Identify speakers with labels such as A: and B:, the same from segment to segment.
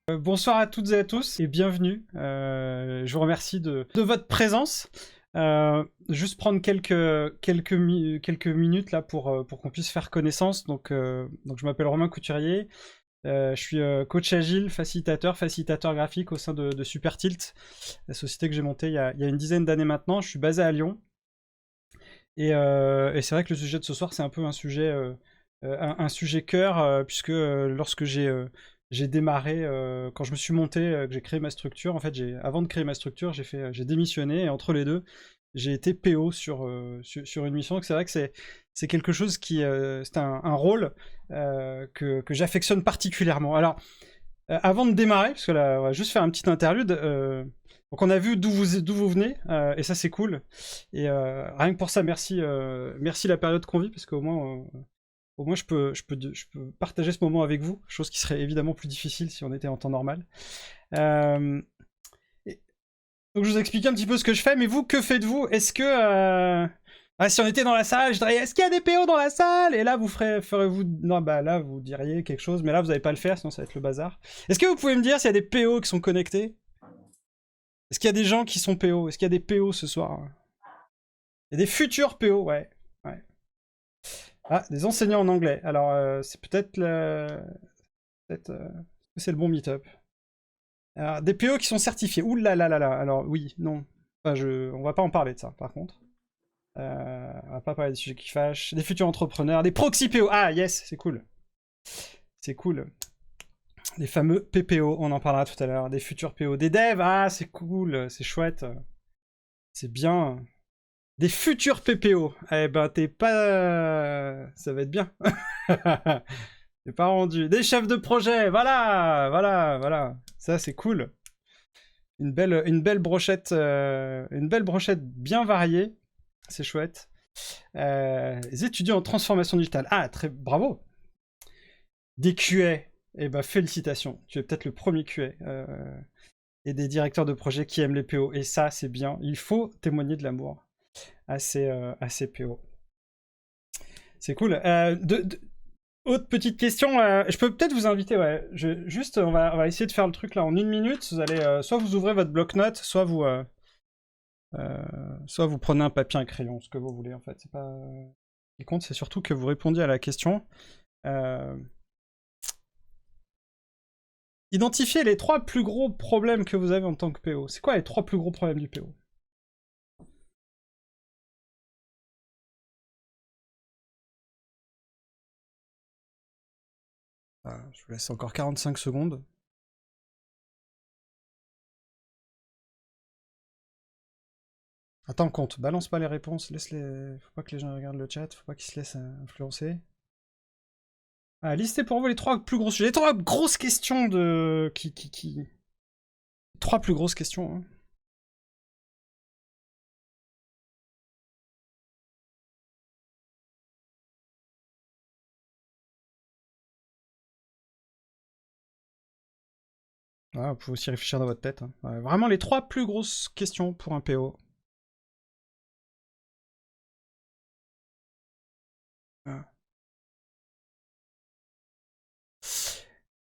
A: Bonsoir à toutes et à tous et bienvenue. Je vous remercie de votre présence. Juste prendre quelques minutes là pour qu'on puisse faire connaissance. Donc je m'appelle Romain Couturier. Je suis coach agile, facilitateur graphique au sein de Super Tilt, la société que j'ai montée il y a une dizaine d'années maintenant. Je suis basé à Lyon. Et c'est vrai que le sujet de ce soir, c'est un peu un sujet cœur, puisque lorsque j'ai démarré, quand je me suis monté, que j'ai créé ma structure, en fait, avant de créer ma structure, j'ai démissionné, et entre les deux, j'ai été PO sur une mission. Donc c'est vrai que c'est quelque chose c'est un rôle que j'affectionne particulièrement. Alors, avant de démarrer, parce que là, on va juste faire un petit interlude. Donc on a vu d'où vous venez, et ça c'est cool. Et rien que pour ça, merci la période qu'on vit, parce qu'au moins je peux partager ce moment avec vous, chose qui serait évidemment plus difficile si on était en temps normal. Donc je vous explique un petit peu ce que je fais, mais vous, que faites-vous? Est-ce que... si on était dans la salle, je dirais, est-ce qu'il y a des PO dans la salle? Et là, ferez-vous... Non, bah là, vous diriez quelque chose, mais là, vous n'allez pas le faire, sinon ça va être le bazar. Est-ce que vous pouvez me dire s'il y a des PO qui sont connectés? Est-ce qu'il y a des gens qui sont PO? Est-ce qu'il y a des PO ce soir? Il y a des futurs PO, ouais. Ah, des enseignants en anglais. Alors, c'est peut-être c'est le bon meet-up. Alors, des PO qui sont certifiés. Ouh là là là là. Alors, oui, non. Enfin, on va pas en parler de ça, par contre. On va pas parler des sujets qui fâchent. Des futurs entrepreneurs. Des proxy PO. Ah, yes, c'est cool. C'est cool. Les fameux PPO, on en parlera tout à l'heure. Des futurs PO. Des devs. Ah, c'est cool. C'est chouette. C'est bien. Des futurs PPO. Eh ben, t'es pas... Ça va être bien. T'es pas rendu. Des chefs de projet. Voilà. Ça, c'est cool. Une belle brochette bien variée. C'est chouette. Les étudiants en transformation digitale. Ah, bravo. Des QA. Eh ben, félicitations. Tu es peut-être le premier QA. Et des directeurs de projet qui aiment les PO. Et ça, c'est bien. Il faut témoigner de l'amour à ces PO. C'est cool. Autre petite question, je peux peut-être vous inviter, ouais. Juste, on va essayer de faire le truc là en 1 minute. Vous allez, soit vous ouvrez votre bloc-notes, soit vous prenez un papier, un crayon, ce que vous voulez en fait. C'est pas... Ce qui compte, c'est surtout que vous répondiez à la question. Identifiez les 3 plus gros problèmes que vous avez en tant que PO. C'est quoi les 3 plus gros problèmes du PO? Je vous laisse encore 45 secondes. Attends, compte, balance pas les réponses, faut pas que les gens regardent le chat, faut pas qu'ils se laissent influencer. Ah, listez pour vous les 3 plus grosses sujets. Les 3 grosses questions de... 3 plus grosses questions. Hein. Ah, vous pouvez aussi réfléchir dans votre tête. Hein. Ouais, vraiment les 3 plus grosses questions pour un PO. Ah.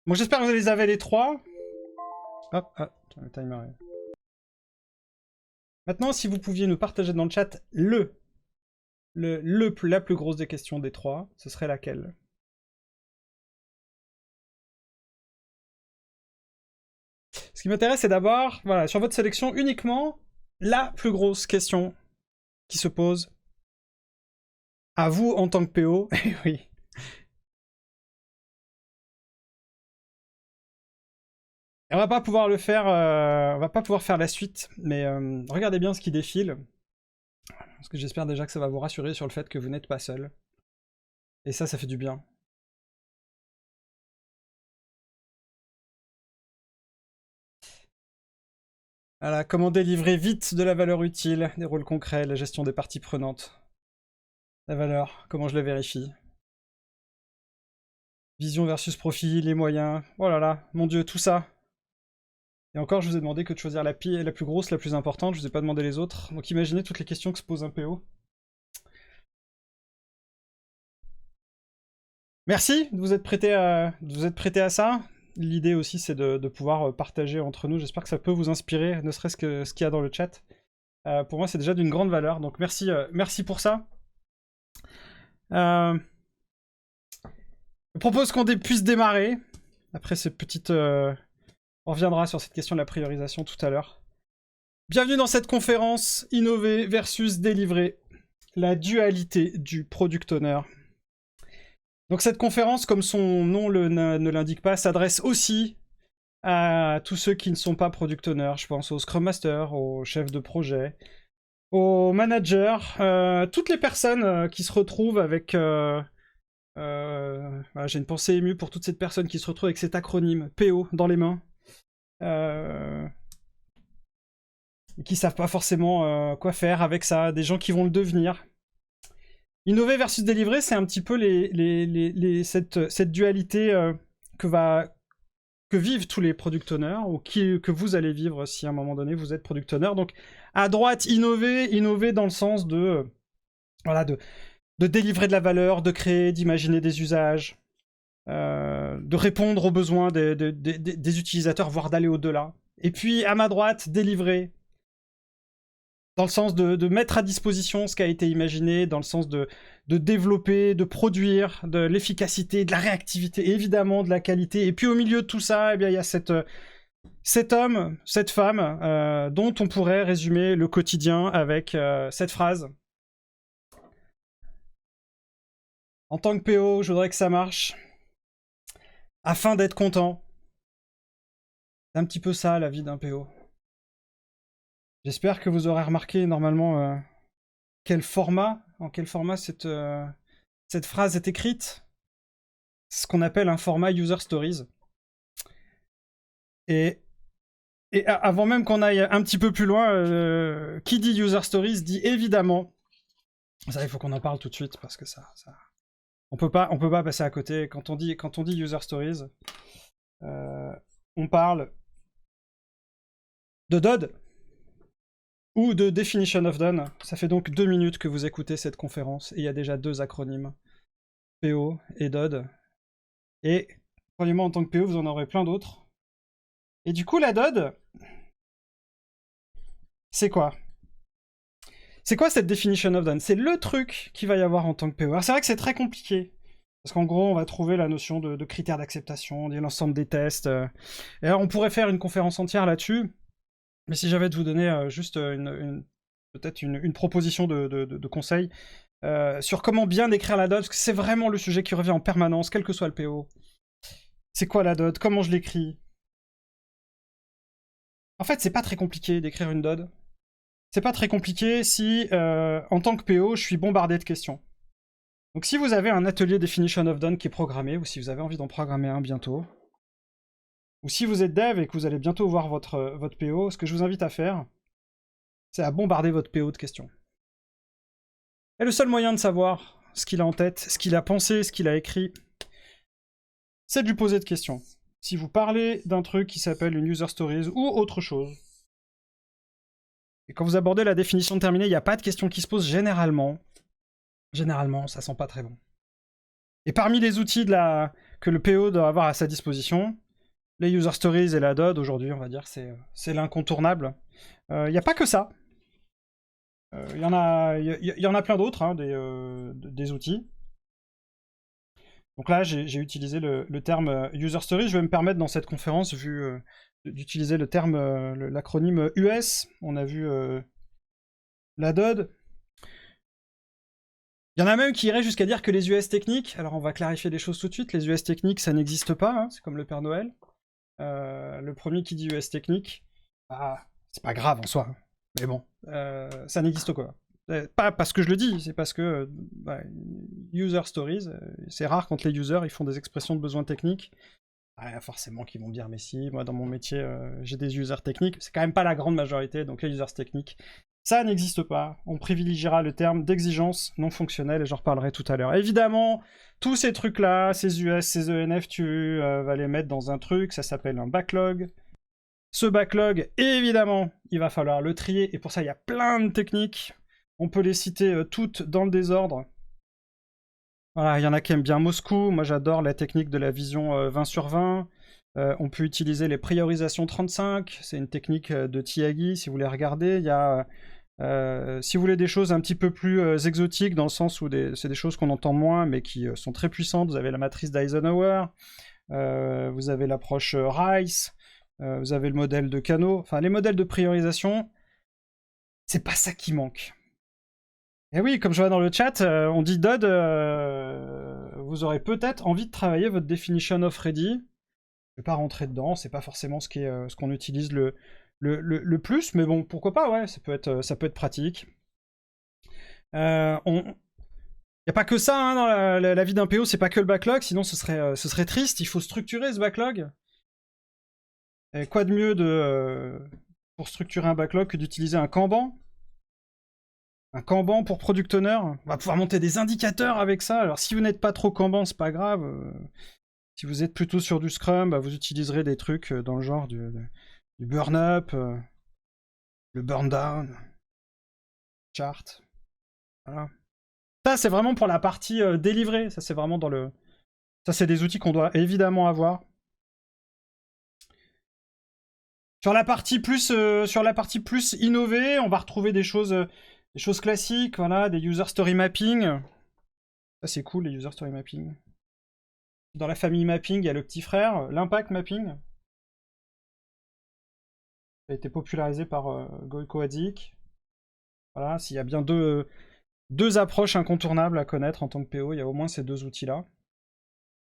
A: Bon, j'espère que vous les avez les 3. Hop, le timer. Maintenant, si vous pouviez nous partager dans le chat la plus grosse des questions des 3, ce serait laquelle? Ce qui m'intéresse, c'est d'avoir, voilà, sur votre sélection, uniquement la plus grosse question qui se pose à vous en tant que PO. Eh oui. Et on va pas pouvoir le faire, on va pas pouvoir faire la suite, mais regardez bien ce qui défile. Parce que j'espère déjà que ça va vous rassurer sur le fait que vous n'êtes pas seul. Et ça fait du bien. Voilà, comment délivrer vite de la valeur utile, des rôles concrets, la gestion des parties prenantes. La valeur, comment je la vérifie. Vision versus profit, les moyens. Oh là là, mon dieu, tout ça. Et encore, je vous ai demandé que de choisir la plus grosse, la plus importante, je vous ai pas demandé les autres. Donc imaginez toutes les questions que se pose un PO. Merci de vous être prêté à ça. L'idée aussi, c'est de pouvoir partager entre nous. J'espère que ça peut vous inspirer, ne serait-ce que ce qu'il y a dans le chat. Pour moi, c'est déjà d'une grande valeur. Donc merci, merci pour ça. Je propose qu'on puisse démarrer. Après ces petites... on reviendra sur cette question de la priorisation tout à l'heure. Bienvenue dans cette conférence Innover versus Délivrer. La dualité du Product Owner. Donc cette conférence, comme son nom ne l'indique pas, s'adresse aussi à tous ceux qui ne sont pas Product Owner. Je pense aux Scrum Masters, aux chefs de projet, aux managers, toutes les personnes qui se retrouvent avec... voilà, j'ai une pensée émue pour toutes ces personnes qui se retrouvent avec cet acronyme PO dans les mains. Et qui savent pas forcément quoi faire avec ça, des gens qui vont le devenir. Innover versus délivrer, c'est un petit peu cette dualité que vivent tous les product owners, ou que vous allez vivre si à un moment donné vous êtes product owner. Donc à droite, innover dans le sens de délivrer de la valeur, de créer, d'imaginer des usages, de répondre aux besoins des utilisateurs, voire d'aller au-delà. Et puis à ma droite, délivrer, dans le sens de mettre à disposition ce qui a été imaginé, dans le sens de développer, de produire, de l'efficacité, de la réactivité, et évidemment de la qualité. Et puis au milieu de tout ça, eh bien, il y a cet homme, cette femme, dont on pourrait résumer le quotidien avec cette phrase. En tant que PO, je voudrais que ça marche, afin d'être content. C'est un petit peu ça, la vie d'un PO. J'espère que vous aurez remarqué normalement en quel format cette phrase est écrite. Ce qu'on appelle un format User Stories. Et avant même qu'on aille un petit peu plus loin, qui dit User Stories dit évidemment... Ça, il faut qu'on en parle tout de suite, parce que ça... On peut pas passer à côté. Quand on dit User Stories, on parle de DOD, ou de Definition of Done. Ça fait donc 2 minutes que vous écoutez cette conférence, et il y a déjà 2 acronymes. PO et DOD. Et, croyez-moi, en tant que PO, vous en aurez plein d'autres. Et du coup, la DOD, c'est quoi? C'est quoi cette Definition of Done? C'est le truc qu'il va y avoir en tant que PO. Alors c'est vrai que c'est très compliqué, parce qu'en gros, on va trouver la notion de critères d'acceptation, l'ensemble des tests. Et alors, on pourrait faire une conférence entière là-dessus. Mais si j'avais de vous donner juste peut-être une proposition de conseil sur comment bien décrire la DOD, parce que c'est vraiment le sujet qui revient en permanence, quel que soit le PO. C'est quoi la DOD? Comment je l'écris? En fait, c'est pas très compliqué d'écrire une DOD. C'est pas très compliqué si, en tant que PO, je suis bombardé de questions. Donc si vous avez un atelier Definition of Done qui est programmé, ou si vous avez envie d'en programmer un bientôt, ou si vous êtes dev et que vous allez bientôt voir votre PO, ce que je vous invite à faire, c'est à bombarder votre PO de questions. Et le seul moyen de savoir ce qu'il a en tête, ce qu'il a pensé, ce qu'il a écrit, c'est de lui poser de questions. Si vous parlez d'un truc qui s'appelle une User Stories ou autre chose, et quand vous abordez la définition terminée, il n'y a pas de questions qui se posent généralement, ça sent pas très bon. Et parmi les outils que le PO doit avoir à sa disposition, les User Stories et la DOD, aujourd'hui, on va dire, c'est l'incontournable. Il n'y a pas que ça. Il y en a plein d'autres, hein, des outils. Donc là, j'ai utilisé le terme User Stories. Je vais me permettre, dans cette conférence, d'utiliser le terme, l'acronyme US. On a vu la DOD. Il y en a même qui iraient jusqu'à dire que les US techniques... Alors, on va clarifier les choses tout de suite. Les US techniques, ça n'existe pas. Hein, c'est comme le Père Noël. Le premier qui dit US technique, bah, c'est pas grave en soi. Hein. Mais bon, ça n'existe quoi. Pas parce que je le dis, c'est parce que User Stories, c'est rare quand les users ils font des expressions de besoins techniques. Forcément qu'ils vont me dire, mais si, moi dans mon métier, j'ai des users techniques. C'est quand même pas la grande majorité, donc les users techniques, ça n'existe pas. On privilégiera le terme d'exigence non fonctionnelle, et j'en reparlerai tout à l'heure. Évidemment, tous ces trucs-là, ces US, ces ENF, tu vas les mettre dans un truc, ça s'appelle un backlog. Ce backlog, évidemment, il va falloir le trier, et pour ça, il y a plein de techniques. On peut les citer toutes dans le désordre. Voilà, il y en a qui aiment bien Moscou. Moi, j'adore la technique de la vision 20 sur 20. On peut utiliser les priorisations 35. C'est une technique de Tiagi, si vous voulez regarder. Il y a, si vous voulez des choses un petit peu plus exotiques, dans le sens où c'est des choses qu'on entend moins, mais qui sont très puissantes. Vous avez la matrice d'Eisenhower. Vous avez l'approche Rice. Vous avez le modèle de Kano. Enfin, les modèles de priorisation, c'est pas ça qui manque. Et oui, comme je vois dans le chat, on dit Dodd, vous aurez peut-être envie de travailler votre definition of ready. Je vais pas rentrer dedans, c'est pas forcément ce qu'on utilise le plus, mais bon, pourquoi pas, ouais, ça peut être pratique. Il n'y a pas que ça hein, dans la vie d'un PO, c'est pas que le backlog, sinon ce serait triste, il faut structurer ce backlog. Et quoi de mieux pour structurer un backlog que d'utiliser un Kanban? Un Kanban pour Product Owner, on va pouvoir monter des indicateurs avec ça. Alors si vous n'êtes pas trop Kanban, c'est pas grave. Si vous êtes plutôt sur du Scrum, bah, vous utiliserez des trucs dans le genre du burn-up, le burn-down, chart. Voilà. Ça, c'est vraiment pour la partie délivrée. Ça, c'est vraiment dans le... Ça, c'est des outils qu'on doit évidemment avoir. Sur la partie plus innovée, on va retrouver des choses classiques, voilà, des user story mapping. Ça, c'est cool, les user story mapping. Dans la famille mapping, il y a le petit frère, l'impact mapping. Ça a été popularisé par Gojko Hadzik. Voilà, s'il y a bien deux approches incontournables à connaître en tant que PO, il y a au moins ces deux outils-là.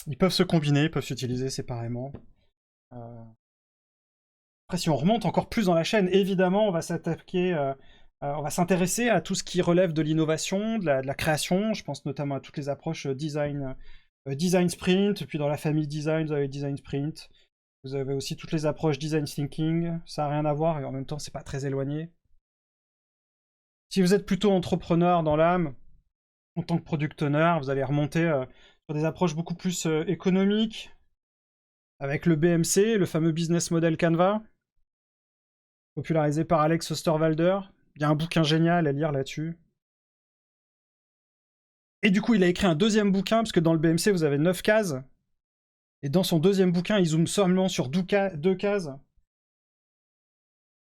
A: Ils peuvent se combiner, ils peuvent s'utiliser séparément. Après, si on remonte encore plus dans la chaîne, évidemment, on va s'intéresser à tout ce qui relève de l'innovation, de la création. Je pense notamment à toutes les approches design sprint, puis dans la famille design, vous avez design sprint. Vous avez aussi toutes les approches design thinking. Ça n'a rien à voir et en même temps, c'est pas très éloigné. Si vous êtes plutôt entrepreneur dans l'âme, en tant que product owner, vous allez remonter sur des approches beaucoup plus économiques, avec le BMC, le fameux Business Model Canva, popularisé par Alex Osterwalder. Il y a un bouquin génial à lire là-dessus. Et du coup, il a écrit un deuxième bouquin, parce que dans le BMC, vous avez 9 cases. Et dans son deuxième bouquin, il zoome seulement sur 2 cases.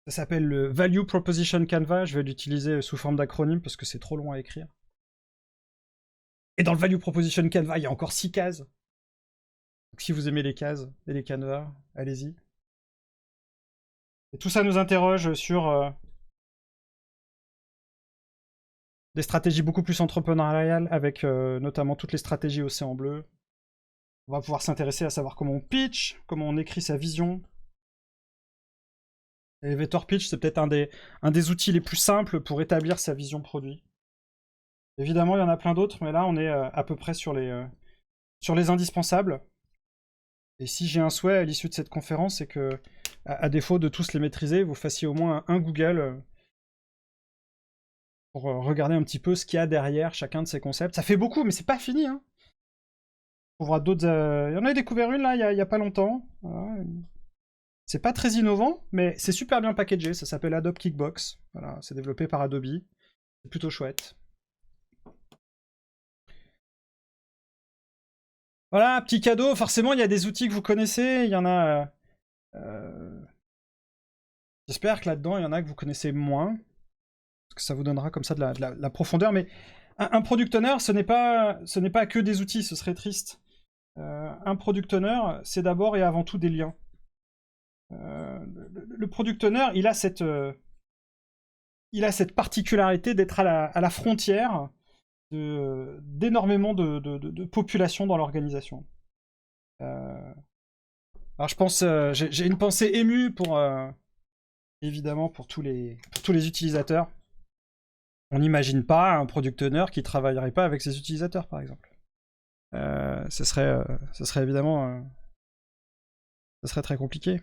A: Ça s'appelle le Value Proposition Canva. Je vais l'utiliser sous forme d'acronyme, parce que c'est trop long à écrire. Et dans le Value Proposition Canva, il y a encore 6 cases. Donc si vous aimez les cases et les canvas, allez-y. Et tout ça nous interroge sur des stratégies beaucoup plus entrepreneuriales, avec notamment toutes les stratégies Océan Bleu. On va pouvoir s'intéresser à savoir comment on pitch, comment on écrit sa vision. Elevator Pitch, c'est peut-être un des outils les plus simples pour établir sa vision produit. Évidemment, il y en a plein d'autres, mais là, on est à peu près sur les indispensables. Et si j'ai un souhait à l'issue de cette conférence, c'est que, à défaut de tous les maîtriser, vous fassiez au moins un Google pour regarder un petit peu ce qu'il y a derrière chacun de ces concepts. Ça fait beaucoup, mais c'est pas fini. Hein. On verra d'autres. Il y en a découvert une là, il y a pas longtemps. Voilà. C'est pas très innovant, mais c'est super bien packagé. Ça s'appelle Adobe Kickbox. Voilà, c'est développé par Adobe. C'est plutôt chouette. Voilà, petit cadeau. Forcément, il y a des outils que vous connaissez. Il y en a. J'espère que là-dedans, il y en a que vous connaissez moins. Parce que ça vous donnera comme ça de la profondeur. Mais un product owner, ce n'est pas que des outils. Ce serait triste. Un product owner, c'est d'abord et avant tout des liens. Le product owner, il a cette particularité d'être à la frontière d'énormément de population dans l'organisation. Alors je pense, j'ai une pensée émue évidemment pour tous les utilisateurs. On n'imagine pas un product owner qui travaillerait pas avec ses utilisateurs, par exemple. Ce serait évidemment, ce serait très compliqué.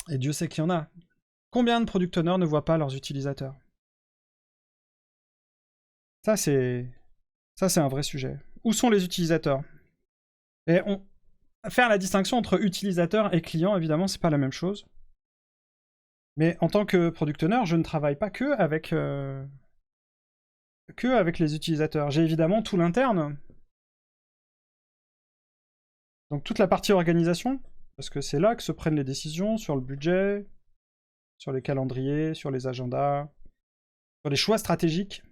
A: Et Dieu sait qu'il y en a. Combien de product owners ne voient pas leurs utilisateurs? Ça, c'est un vrai sujet. Où sont les utilisateurs? Et faire la distinction entre utilisateur et client, évidemment, c'est pas la même chose. Mais en tant que product owner, je ne travaille pas que avec les utilisateurs. J'ai évidemment tout l'interne. Donc toute la partie organisation, parce que c'est là que se prennent les décisions sur le budget, sur les calendriers, sur les agendas, sur les choix stratégiques.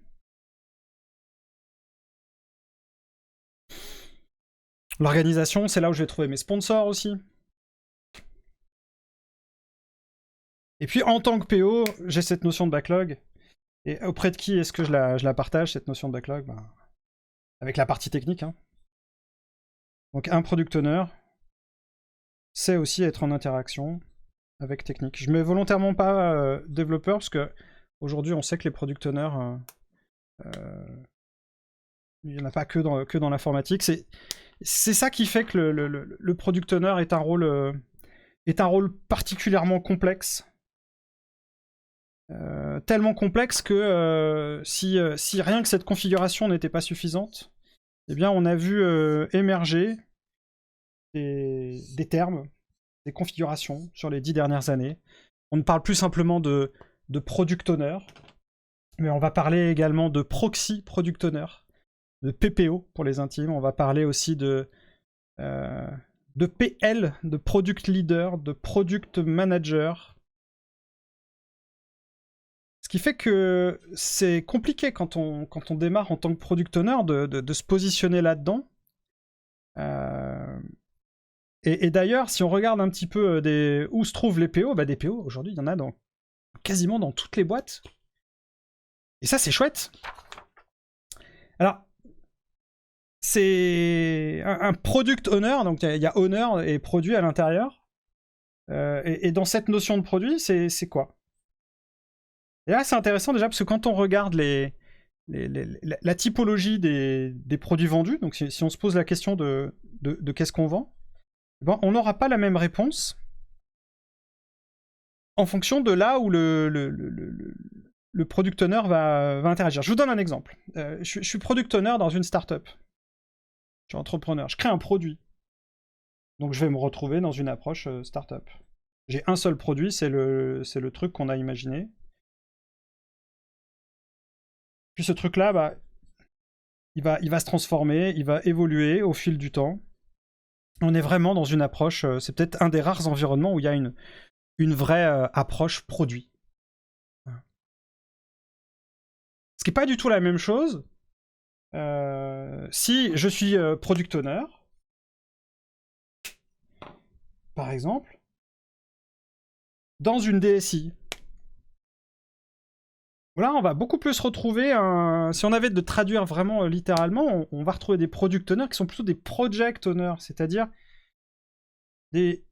A: L'organisation, c'est là où je vais trouver mes sponsors aussi. Et puis en tant que PO, j'ai cette notion de backlog. Et auprès de qui est-ce que je la partage, cette notion de backlog? Ben, avec la partie technique. Hein. Donc un product owner, c'est aussi être en interaction avec technique. Je mets volontairement pas développeur, parce que aujourd'hui on sait que les product owners, il n'y en a pas que dans l'informatique. C'est ça qui fait que le product owner est un rôle particulièrement complexe. Tellement complexe que si rien que cette configuration n'était pas suffisante, eh bien on a vu émerger des termes, des configurations sur les 10 dernières années. On ne parle plus simplement de product owner, mais on va parler également de proxy product owner, de PPO pour les intimes. On va parler aussi de PL, de product leader, de product manager. Ce qui fait que c'est compliqué quand on démarre en tant que product owner de se positionner là-dedans. Et d'ailleurs, si on regarde un petit peu où se trouvent les PO, bah des PO, aujourd'hui, il y en a quasiment dans toutes les boîtes. Et ça, c'est chouette. Alors, c'est un product owner, donc il y a owner et produit à l'intérieur. Et dans cette notion de produit, c'est quoi? Et là, c'est intéressant déjà, parce que quand on regarde la typologie des produits vendus, donc si on se pose la question de qu'est-ce qu'on vend, bon, on n'aura pas la même réponse en fonction de là où le product owner va interagir. Je vous donne un exemple. Je suis product owner dans une startup. Je suis entrepreneur. Je crée un produit. Donc je vais me retrouver dans une approche startup. J'ai un seul produit, c'est le truc qu'on a imaginé. Puis ce truc-là, bah, il va se transformer, il va évoluer au fil du temps. On est vraiment dans une approche, c'est peut-être un des rares environnements où il y a une vraie approche produit. Ce qui n'est pas du tout la même chose si je suis product owner, par exemple, dans une DSI. Là, on va beaucoup plus retrouver, si on avait de traduire vraiment littéralement, on va retrouver des product owners qui sont plutôt des project owners, c'est-à-dire des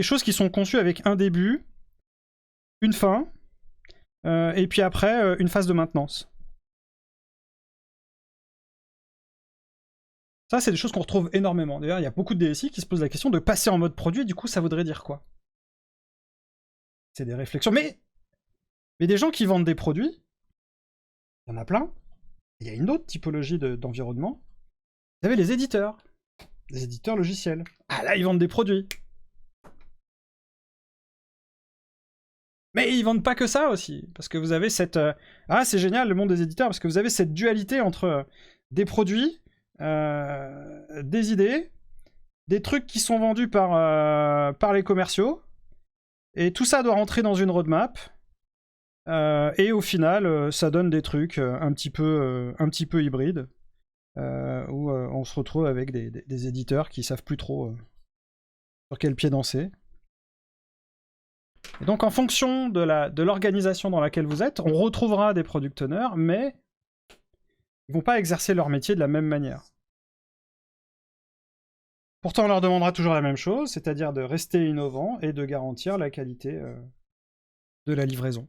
A: choses qui sont conçues avec un début, une fin, et puis après, une phase de maintenance. Ça, c'est des choses qu'on retrouve énormément. D'ailleurs, il y a beaucoup de DSI qui se posent la question de passer en mode produit, du coup, ça voudrait dire quoi? C'est des réflexions. Mais des gens qui vendent des produits, il y en a plein. Il y a une autre typologie d'environnement. Vous avez les éditeurs logiciels. Ah là, ils vendent des produits. Mais ils vendent pas que ça aussi, parce que vous avez cette... Ah, c'est génial le monde des éditeurs, parce que vous avez cette dualité entre des produits, des idées, des trucs qui sont vendus par les commerciaux, et tout ça doit rentrer dans une roadmap, et au final, ça donne des trucs un petit peu hybrides, où on se retrouve avec des éditeurs qui savent plus trop sur quel pied danser. Et donc en fonction de l'organisation dans laquelle vous êtes, on retrouvera des product owners, mais ils vont pas exercer leur métier de la même manière. Pourtant, on leur demandera toujours la même chose, c'est-à-dire de rester innovant et de garantir la qualité de la livraison.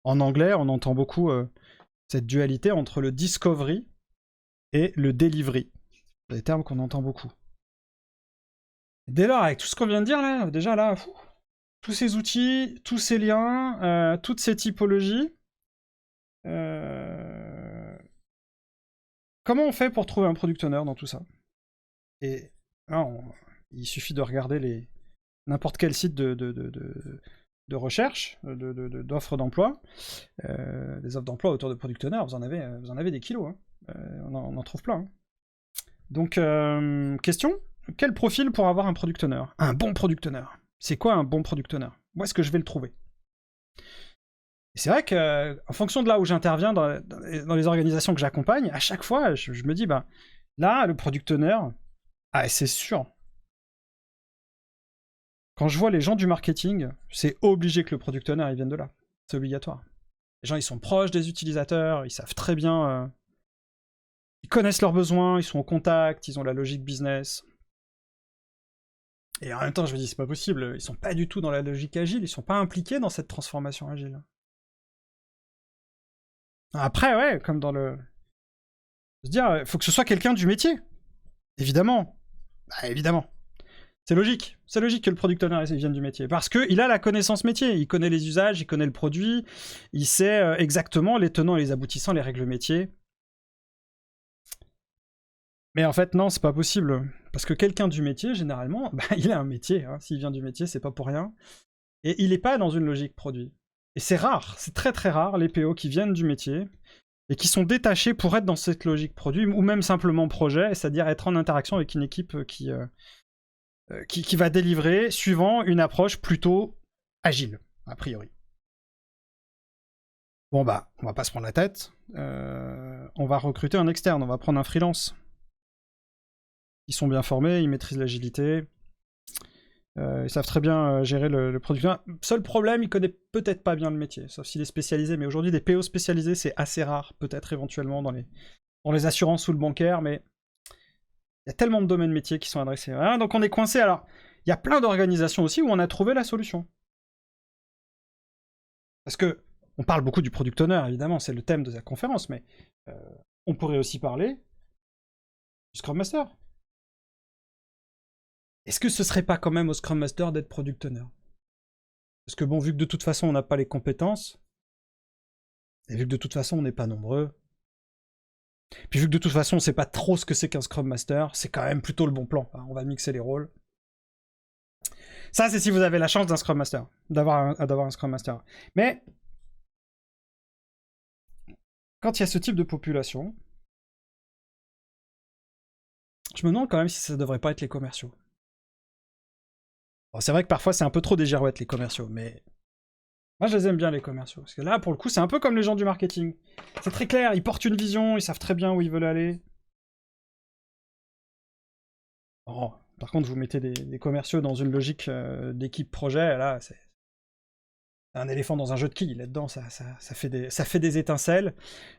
A: En anglais, on entend beaucoup cette dualité entre le discovery et le delivery. Des termes qu'on entend beaucoup. Dès lors, avec tout ce qu'on vient de dire là, déjà là, tous ces outils, tous ces liens, toutes ces typologies, comment on fait pour trouver un product owner dans tout ça? Et là, il suffit de regarder n'importe quel site de recherche, d'offres d'emploi. Des offres d'emploi autour de product owner, vous en avez des kilos. Hein. On en trouve plein. Hein. Donc, question, quel profil pour avoir un product owner? Un bon product owner. C'est quoi un bon product owner? Où est-ce que je vais le trouver? Et c'est vrai que, en fonction de là où j'interviens dans les organisations que j'accompagne, à chaque fois, je me dis, bah, là, le product owner, ah, c'est sûr. Quand je vois les gens du marketing, c'est obligé que le product owner il vienne de là. C'est obligatoire. Les gens, ils sont proches des utilisateurs, ils savent très bien... ils connaissent leurs besoins, ils sont en contact, ils ont la logique business. Et en même temps, je me dis, c'est pas possible, ils sont pas du tout dans la logique agile, ils sont pas impliqués dans cette transformation agile. Après, ouais, comme dans le... Se dire, il faut que ce soit quelqu'un du métier. Évidemment. Bah, évidemment. C'est logique que le product owner vienne du métier, parce qu'il a la connaissance métier, il connaît les usages, il connaît le produit, il sait exactement les tenants et les aboutissants, les règles métiers. Mais en fait, non, c'est pas possible, parce que quelqu'un du métier, généralement, bah, il a un métier, hein. S'il vient du métier, c'est pas pour rien, et il est pas dans une logique produit. Et c'est rare, c'est très très rare, les PO qui viennent du métier, et qui sont détachés pour être dans cette logique produit, ou même simplement projet, c'est-à-dire être en interaction avec une équipe qui va délivrer suivant une approche plutôt agile, a priori. Bon bah, on va pas se prendre la tête. On va recruter un externe, on va prendre un freelance. Ils sont bien formés, ils maîtrisent l'agilité. Ils savent très bien gérer le produit. Seul problème, ils connaissent peut-être pas bien le métier, sauf s'il est spécialisé. Mais aujourd'hui, des PO spécialisés, c'est assez rare, peut-être éventuellement dans les assurances ou le bancaire, mais il y a tellement de domaines métiers qui sont adressés. Hein, donc on est coincé. Alors, il y a plein d'organisations aussi où on a trouvé la solution. Parce que on parle beaucoup du product owner, évidemment, c'est le thème de la conférence, mais on pourrait aussi parler du Scrum Master. Est-ce que ce serait pas quand même au Scrum Master d'être product owner? Parce que bon, vu que de toute façon on n'a pas les compétences, et vu que de toute façon on n'est pas nombreux, puis vu que de toute façon on sait pas trop ce que c'est qu'un Scrum Master, c'est quand même plutôt le bon plan. Hein, on va mixer les rôles. Ça, c'est si vous avez la chance d'un Scrum Master, d'avoir un Scrum Master. Mais quand il y a ce type de population, je me demande quand même si ça devrait pas être les commerciaux. Bon, c'est vrai que parfois c'est un peu trop des girouettes les commerciaux, mais moi je les aime bien les commerciaux. Parce que là, pour le coup, c'est un peu comme les gens du marketing. C'est très clair, ils portent une vision, ils savent très bien où ils veulent aller. Bon, par contre, vous mettez des commerciaux dans une logique d'équipe projet, là, c'est un éléphant dans un jeu de quilles. Là-dedans, ça fait des étincelles.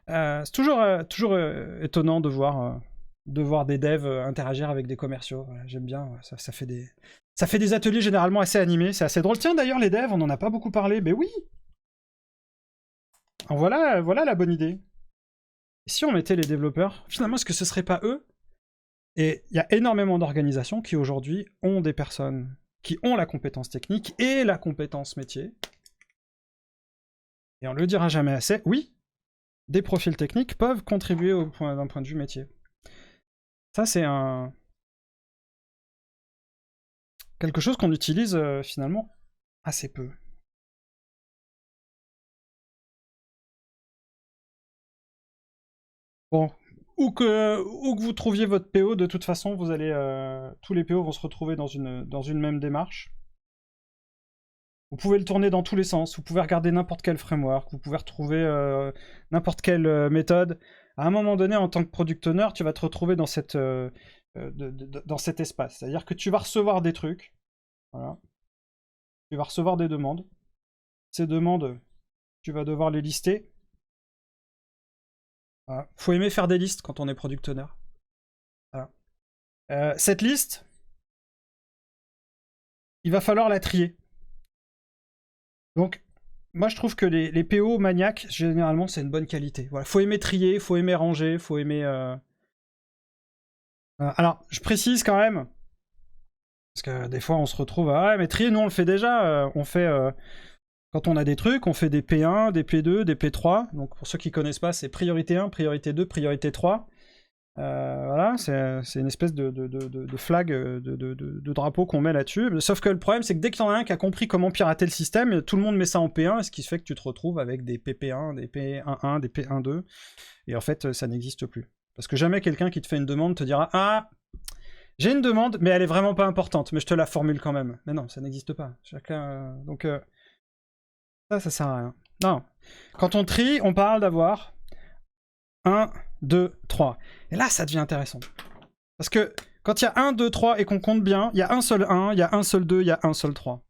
A: C'est toujours étonnant de voir des devs interagir avec des commerciaux. Voilà, j'aime bien, ça fait des ateliers généralement assez animés, c'est assez drôle. Tiens, d'ailleurs, les devs, on n'en a pas beaucoup parlé, mais oui. Alors voilà la bonne idée. Et si on mettait les développeurs, finalement, est-ce que ce serait pas eux? Et il y a énormément d'organisations qui aujourd'hui ont des personnes qui ont la compétence technique et la compétence métier. Et on le dira jamais assez, oui, des profils techniques peuvent contribuer d'un point de vue métier. Ça, c'est quelque chose qu'on utilise finalement assez peu. Bon, où que vous trouviez votre PO, de toute façon, vous allez, tous les PO vont se retrouver dans une même démarche. Vous pouvez le tourner dans tous les sens, vous pouvez regarder n'importe quel framework, vous pouvez retrouver n'importe quelle méthode. À un moment donné, en tant que product owner, tu vas te retrouver dans cet espace. C'est-à-dire que tu vas recevoir des trucs, voilà. Tu vas recevoir des demandes. Ces demandes, tu vas devoir les lister. Voilà. Faut aimer faire des listes quand on est product owner. Voilà. Cette liste, il va falloir la trier. Donc, moi je trouve que les PO maniaques, généralement, c'est une bonne qualité. Voilà. Faut aimer trier, faut aimer ranger, faut aimer... alors, je précise quand même, parce que des fois on se retrouve à... Ah, mais trier, nous on le fait déjà. On fait... quand on a des trucs, on fait des P1, des P2, des P3. Donc pour ceux qui connaissent pas, c'est priorité 1, priorité 2, priorité 3. Voilà, c'est une espèce de flag, de drapeau qu'on met là-dessus. Sauf que le problème, c'est que dès qu'il y en a un qui a compris comment pirater le système, tout le monde met ça en P1, ce qui fait que tu te retrouves avec des PP1, des P11, des P12, et en fait, ça n'existe plus. Parce que jamais quelqu'un qui te fait une demande te dira « Ah, J'ai une demande, mais elle est vraiment pas importante, mais je te la formule quand même. Mais non, ça n'existe pas. Chacun... Donc, ça sert à rien. Non. Quand on trie, on parle d'avoir 1, 2, 3. Et là, ça devient intéressant. Parce que quand il y a 1, 2, 3 et qu'on compte bien, il y a un seul 1, il y a un seul 2, il y a un seul 3.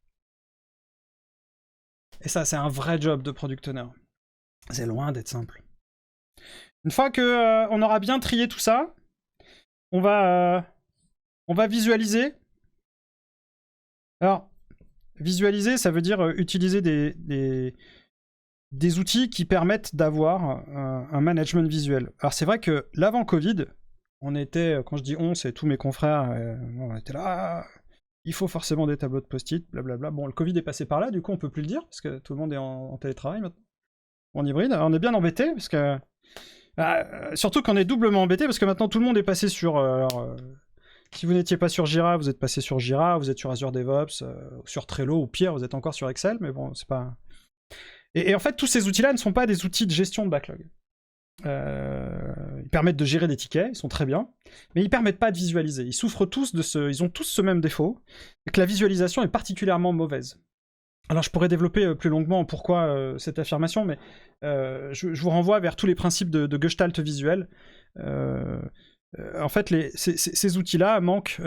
A: Et ça, c'est un vrai job de product owner. C'est loin d'être simple. Une fois que on aura bien trié tout ça, on va visualiser. Alors, visualiser, ça veut dire utiliser des outils qui permettent d'avoir un management visuel. Alors c'est vrai que l'avant Covid, on était, quand je dis on, c'est tous mes confrères, on était là, il faut forcément des tableaux de post-it, blablabla. Bon, le Covid est passé par là, du coup on peut plus le dire, parce que tout le monde est en télétravail maintenant, en hybride. Alors, on est bien embêté, parce que... surtout qu'on est doublement embêté, parce que maintenant tout le monde est passé sur... si vous n'étiez pas sur Jira, vous êtes passé sur Jira, vous êtes sur Azure DevOps, sur Trello, ou pire, vous êtes encore sur Excel, mais bon, c'est pas... Et en fait, tous ces outils-là ne sont pas des outils de gestion de backlog. Ils permettent de gérer des tickets, ils sont très bien, mais ils permettent pas de visualiser. Ils souffrent tous de ce... Ils ont tous ce même défaut, c'est que la visualisation est particulièrement mauvaise. Alors je pourrais développer plus longuement pourquoi cette affirmation, mais je vous renvoie vers tous les principes de Gestalt visuel. En fait, ces outils-là manquent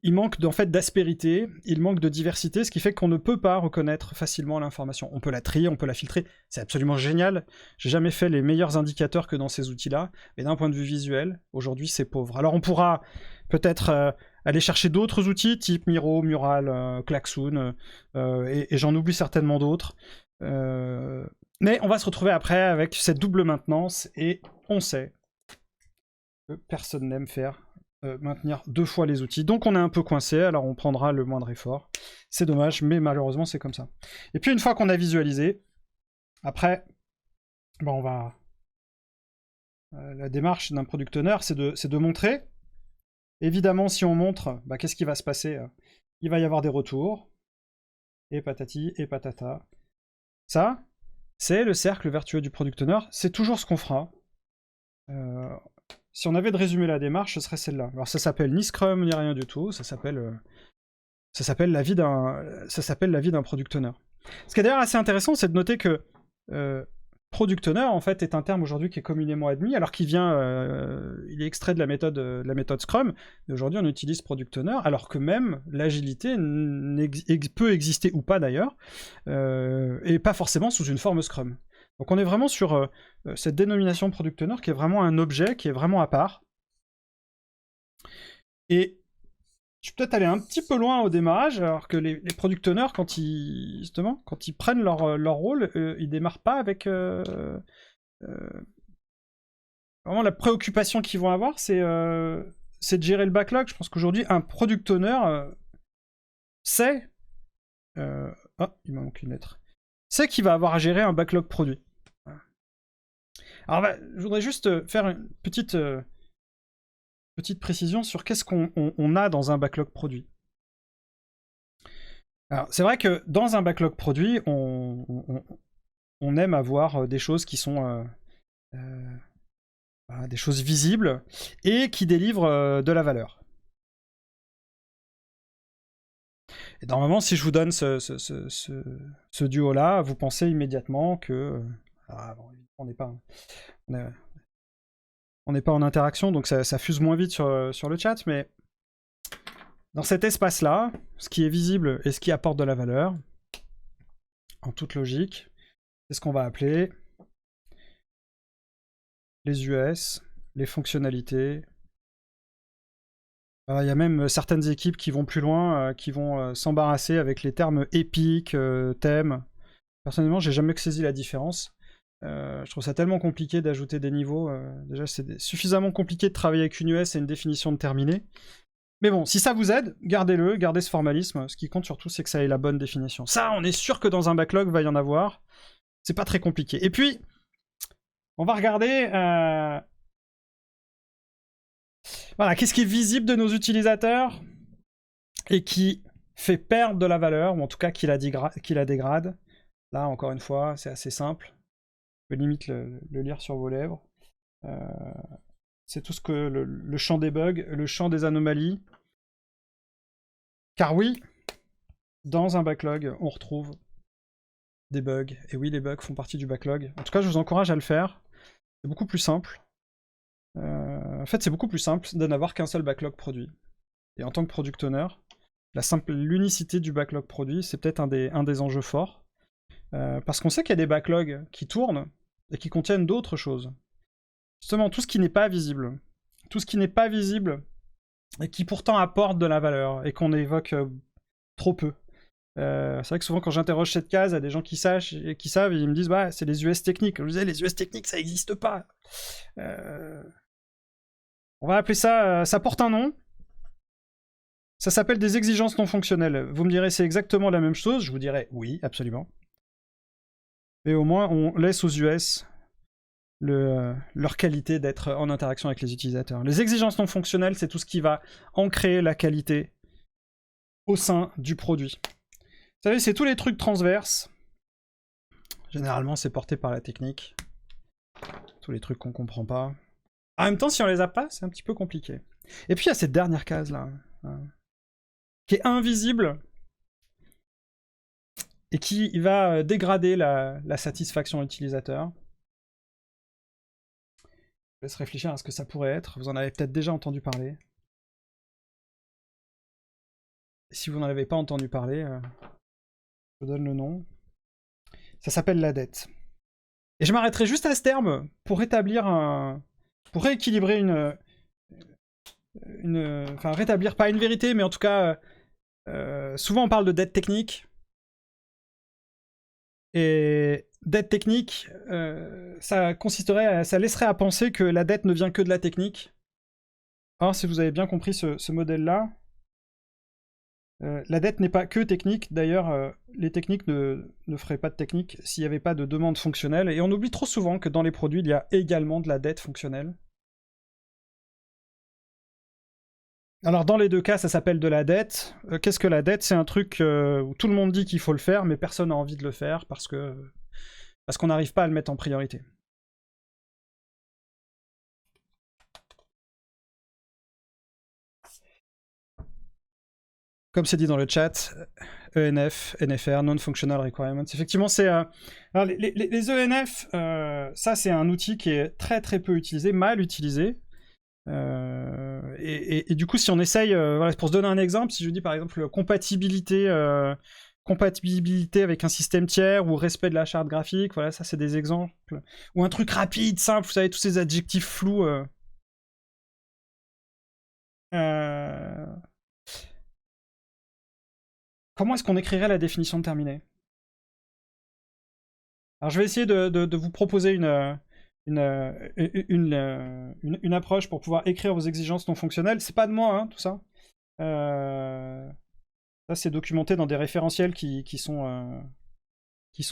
A: il manque en fait d'aspérité, il manque de diversité, ce qui fait qu'on ne peut pas reconnaître facilement l'information. On peut la trier, on peut la filtrer, c'est absolument génial. J'ai jamais fait les meilleurs indicateurs que dans ces outils-là, mais d'un point de vue visuel, aujourd'hui c'est pauvre. Alors on pourra peut-être aller chercher d'autres outils, type Miro, Mural, Klaxoon, et j'en oublie certainement d'autres. Mais on va se retrouver après avec cette double maintenance, et on sait que personne n'aime faire maintenir 2 fois les outils. Donc on est un peu coincé, alors on prendra le moindre effort. C'est dommage, mais malheureusement c'est comme ça. Et puis une fois qu'on a visualisé, après, ben on va... la démarche d'un product owner, c'est de montrer. Évidemment, si on montre, bah, qu'est-ce qui va se passer? Il va y avoir des retours, et patati, et patata. Ça, c'est le cercle vertueux du product owner, c'est toujours ce qu'on fera. Si on avait de résumer la démarche, ce serait celle-là. Alors ça s'appelle ni Scrum, ni rien du tout, ça s'appelle la vie d'un product owner. Ce qui est d'ailleurs assez intéressant, c'est de noter que product owner, en fait, est un terme aujourd'hui qui est communément admis, alors qu'il vient, il est extrait de la méthode Scrum, mais aujourd'hui on utilise product owner, alors que même l'agilité peut exister ou pas d'ailleurs, et pas forcément sous une forme Scrum. Donc on est vraiment sur cette dénomination product owner qui est vraiment un objet, qui est vraiment à part. Et je vais peut-être aller un petit peu loin au démarrage, alors que les product owners, quand ils prennent leur rôle, ils démarrent pas avec... vraiment la préoccupation qu'ils vont avoir, c'est de gérer le backlog. Je pense qu'aujourd'hui, un product owner sait... oh, il m'a manqué une lettre. Sait qu'il va avoir à gérer un backlog produit. Alors, je voudrais juste faire une petite précision sur qu'est-ce qu'on a dans un backlog produit. Alors, c'est vrai que dans un backlog produit, on aime avoir des choses qui sont voilà, des choses visibles et qui délivrent de la valeur. Et normalement, si je vous donne ce duo-là, vous pensez immédiatement que... bon, on n'est pas... On n'est pas en interaction, donc ça fuse moins vite sur le chat, mais dans cet espace-là, ce qui est visible et ce qui apporte de la valeur, en toute logique, c'est ce qu'on va appeler les US, les fonctionnalités. Il y a même certaines équipes qui vont plus loin, qui vont s'embarrasser avec les termes épiques, thèmes. Personnellement, j'ai jamais saisi la différence. Je trouve ça tellement compliqué d'ajouter des niveaux. Déjà, c'est suffisamment compliqué de travailler avec une US et une définition déterminée. Mais bon, si ça vous aide, gardez-le, gardez ce formalisme. Ce qui compte surtout, c'est que ça ait la bonne définition. Ça, on est sûr que dans un backlog, va y en avoir. C'est pas très compliqué. Et puis, on va regarder... Voilà, qu'est-ce qui est visible de nos utilisateurs et qui fait perdre de la valeur, ou en tout cas qui la dégrade. Là, encore une fois, c'est assez simple. Je peux limite le lire sur vos lèvres. C'est tout ce que le champ des bugs, le champ des anomalies. Car oui, dans un backlog, on retrouve des bugs. Et oui, les bugs font partie du backlog. En tout cas, je vous encourage à le faire. C'est beaucoup plus simple. En fait, c'est beaucoup plus simple de n'avoir qu'un seul backlog produit. Et en tant que product owner, l'unicité du backlog produit, c'est peut-être un des enjeux forts. Parce qu'on sait qu'il y a des backlogs qui tournent et qui contiennent d'autres choses. Justement, tout ce qui n'est pas visible. Tout ce qui n'est pas visible et qui pourtant apporte de la valeur et qu'on évoque trop peu. C'est vrai que souvent quand j'interroge cette case, il y a des gens qui savent et ils me disent bah, c'est les US techniques. Je disais les US techniques ça n'existe pas. On va appeler ça, ça porte un nom. Ça s'appelle des exigences non fonctionnelles. Vous me direz c'est exactement la même chose, je vous dirais oui, absolument. Mais au moins on laisse aux US leur qualité d'être en interaction avec les utilisateurs. Les exigences non fonctionnelles, c'est tout ce qui va ancrer la qualité au sein du produit. Vous savez, c'est tous les trucs transverses. Généralement, c'est porté par la technique. Tous les trucs qu'on comprend pas. En même temps, si on les a pas, c'est un petit peu compliqué. Et puis, il y a cette dernière case-là, qui est invisible, et qui va dégrader la satisfaction utilisateur. Je vous laisse réfléchir à ce que ça pourrait être. Vous en avez peut-être déjà entendu parler. Si vous n'en avez pas entendu parler, je vous donne le nom. Ça s'appelle la dette. Et je m'arrêterai juste à ce terme pour rétablir pour rééquilibrer enfin, rétablir pas une vérité, mais en tout cas, souvent on parle de dette technique. Et dette technique, ça laisserait à penser que la dette ne vient que de la technique. Or, si vous avez bien compris ce modèle-là, la dette n'est pas que technique. D'ailleurs, les techniques ne feraient pas de technique s'il n'y avait pas de demande fonctionnelle. Et on oublie trop souvent que dans les produits, il y a également de la dette fonctionnelle. Alors dans les deux cas, ça s'appelle de la dette. Qu'est-ce que la dette? C'est un truc où tout le monde dit qu'il faut le faire, mais personne n'a envie de le faire parce qu'on n'arrive pas à le mettre en priorité. Comme c'est dit dans le chat, ENF, NFR, Non-Functional Requirements. Effectivement, c'est... les ENF, ça c'est un outil qui est très très peu utilisé, mal utilisé. Et du coup, si on essaye, voilà, pour se donner un exemple, si je dis par exemple compatibilité avec un système tiers ou respect de la charte graphique, voilà, ça c'est des exemples. Ou un truc rapide, simple, vous savez, tous ces adjectifs flous. Comment est-ce qu'on écrirait la définition de terminé? Alors je vais essayer de vous proposer une approche pour pouvoir écrire vos exigences non fonctionnelles. C'est pas de moi, hein, tout ça. Ça, c'est documenté dans des référentiels qui sont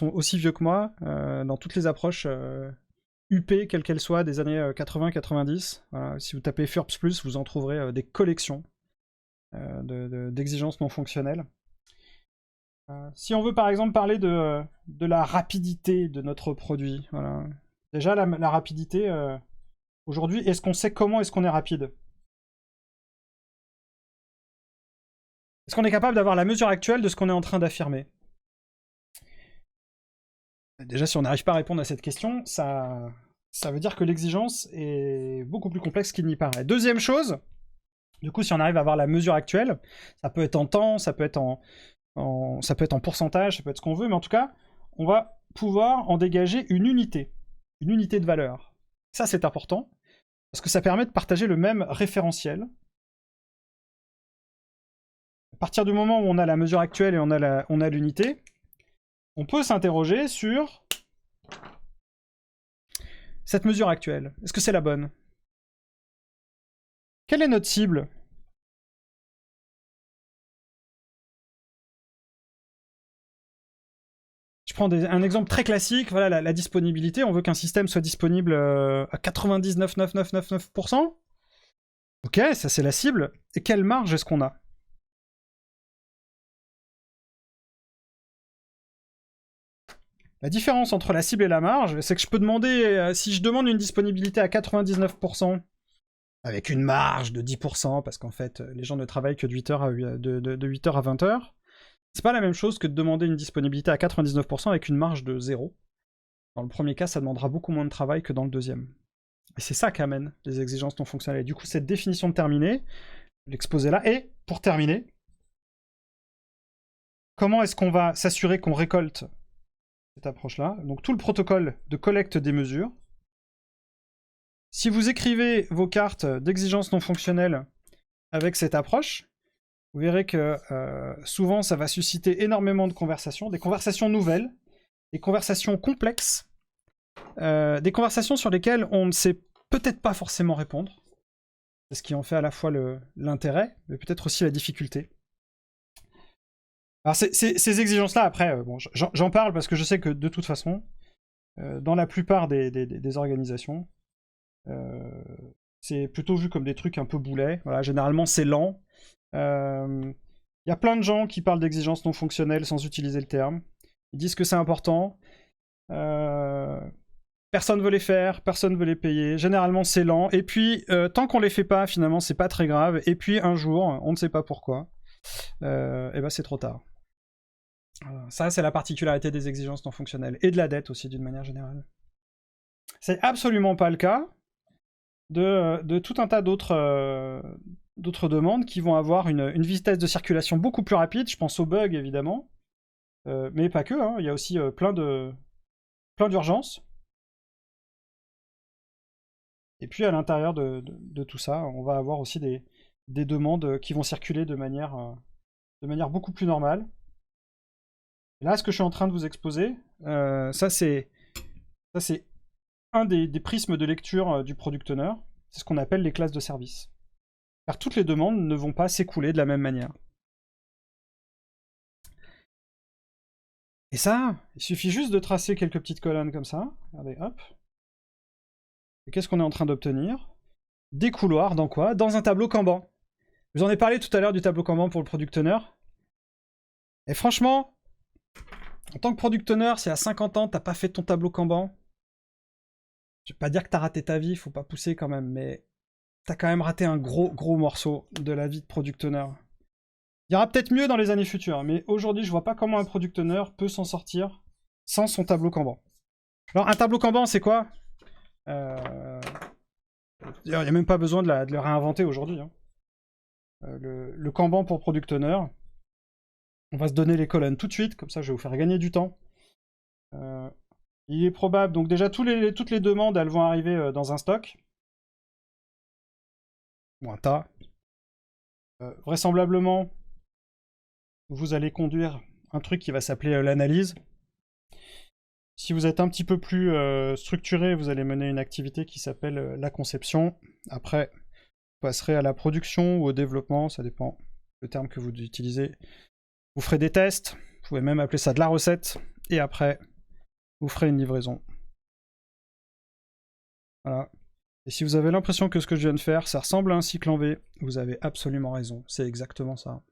A: aussi vieux que moi, dans toutes les approches UP, quelles qu'elles soient, des années 80-90. Voilà. Si vous tapez FURPS+, vous en trouverez des collections d'exigences non fonctionnelles. Si on veut par exemple parler de la rapidité de notre produit, voilà. Déjà la rapidité, aujourd'hui, est-ce qu'on sait comment est-ce qu'on est rapide? Est-ce qu'on est capable d'avoir la mesure actuelle de ce qu'on est en train d'affirmer? Déjà, si on n'arrive pas à répondre à cette question, ça veut dire que l'exigence est beaucoup plus complexe qu'il n'y paraît. Deuxième chose, du coup, si on arrive à avoir la mesure actuelle, ça peut être en temps, ça peut être ça peut être en pourcentage, ça peut être ce qu'on veut, mais en tout cas, on va pouvoir en dégager une unité de valeur. Ça, c'est important, parce que ça permet de partager le même référentiel. À partir du moment où on a la mesure actuelle et on a l'unité, on peut s'interroger sur cette mesure actuelle. Est-ce que c'est la bonne? Quelle est notre cible? Je prends un exemple très classique, voilà, la disponibilité. On veut qu'un système soit disponible à 99,9999%. Ok, ça c'est la cible. Et quelle marge est-ce qu'on a? La différence entre la cible et la marge, c'est que je peux demander, si je demande une disponibilité à 99%, avec une marge de 10%, parce qu'en fait, les gens ne travaillent que de 8h de 8h à 20h. C'est pas la même chose que de demander une disponibilité à 99% avec une marge de 0. Dans le premier cas, ça demandera beaucoup moins de travail que dans le deuxième. Et c'est ça qu'amènent les exigences non fonctionnelles. Et du coup, cette définition de terminé, l'exposer là. Et pour terminer, comment est-ce qu'on va s'assurer qu'on récolte cette approche-là? Donc tout le protocole de collecte des mesures. Si vous écrivez vos cartes d'exigences non fonctionnelles avec cette approche, vous verrez que souvent ça va susciter énormément de conversations, des conversations nouvelles, des conversations complexes, des conversations sur lesquelles on ne sait peut-être pas forcément répondre. C'est ce qui en fait à la fois l'intérêt, mais peut-être aussi la difficulté. Alors ces exigences-là, après, bon, j'en parle parce que je sais que de toute façon, dans la plupart des organisations, c'est plutôt vu comme des trucs un peu boulets. Voilà, généralement c'est lent. Il y a plein de gens qui parlent d'exigences non fonctionnelles sans utiliser le terme. Ils disent que c'est important. Personne veut les faire, personne veut les payer. Généralement c'est lent. Et puis tant qu'on les fait pas, finalement c'est pas très grave. Et puis un jour, on ne sait pas pourquoi, et ben c'est trop tard. Ça c'est la particularité des exigences non fonctionnelles et de la dette aussi d'une manière générale. C'est absolument pas le cas de tout un tas d'autres demandes qui vont avoir une vitesse de circulation beaucoup plus rapide. Je pense aux bugs évidemment, mais pas que, hein. Il y a aussi plein d'urgences. Et puis à l'intérieur de tout ça, on va avoir aussi des demandes qui vont circuler de manière beaucoup plus normale. Et là, ce que je suis en train de vous exposer, ça c'est un des prismes de lecture du Product Owner. C'est ce qu'on appelle les classes de service. Car toutes les demandes ne vont pas s'écouler de la même manière. Et ça, il suffit juste de tracer quelques petites colonnes comme ça. Regardez, hop. Et qu'est-ce qu'on est en train d'obtenir? Des couloirs dans quoi? Dans un tableau Kanban. Je vous en ai parlé tout à l'heure du tableau Kanban pour le Product Owner. Et franchement, en tant que Product Owner, si à 50 ans, t'as pas fait ton tableau Kanban, je vais pas dire que t'as raté ta vie, faut pas pousser quand même, mais t'as quand même raté un gros morceau de la vie de Product Owner. Il y aura peut-être mieux dans les années futures, mais aujourd'hui, je vois pas comment un Product Owner peut s'en sortir sans son tableau Kanban. Alors, un tableau Kanban, c'est quoi? Il n'y a même pas besoin de le réinventer aujourd'hui. Hein. Le Kanban pour Product Owner, on va se donner les colonnes tout de suite, comme ça je vais vous faire gagner du temps. Il est probable, donc déjà toutes les demandes, elles vont arriver dans un stock. Ou un tas. Vraisemblablement, vous allez conduire un truc qui va s'appeler l'analyse. Si vous êtes un petit peu plus structuré, vous allez mener une activité qui s'appelle la conception. Après, vous passerez à la production ou au développement, ça dépend le terme que vous utilisez. Vous ferez des tests, vous pouvez même appeler ça de la recette, et après, vous ferez une livraison. Voilà. Et si vous avez l'impression que ce que je viens de faire, ça ressemble à un cycle en V, vous avez absolument raison, c'est exactement ça.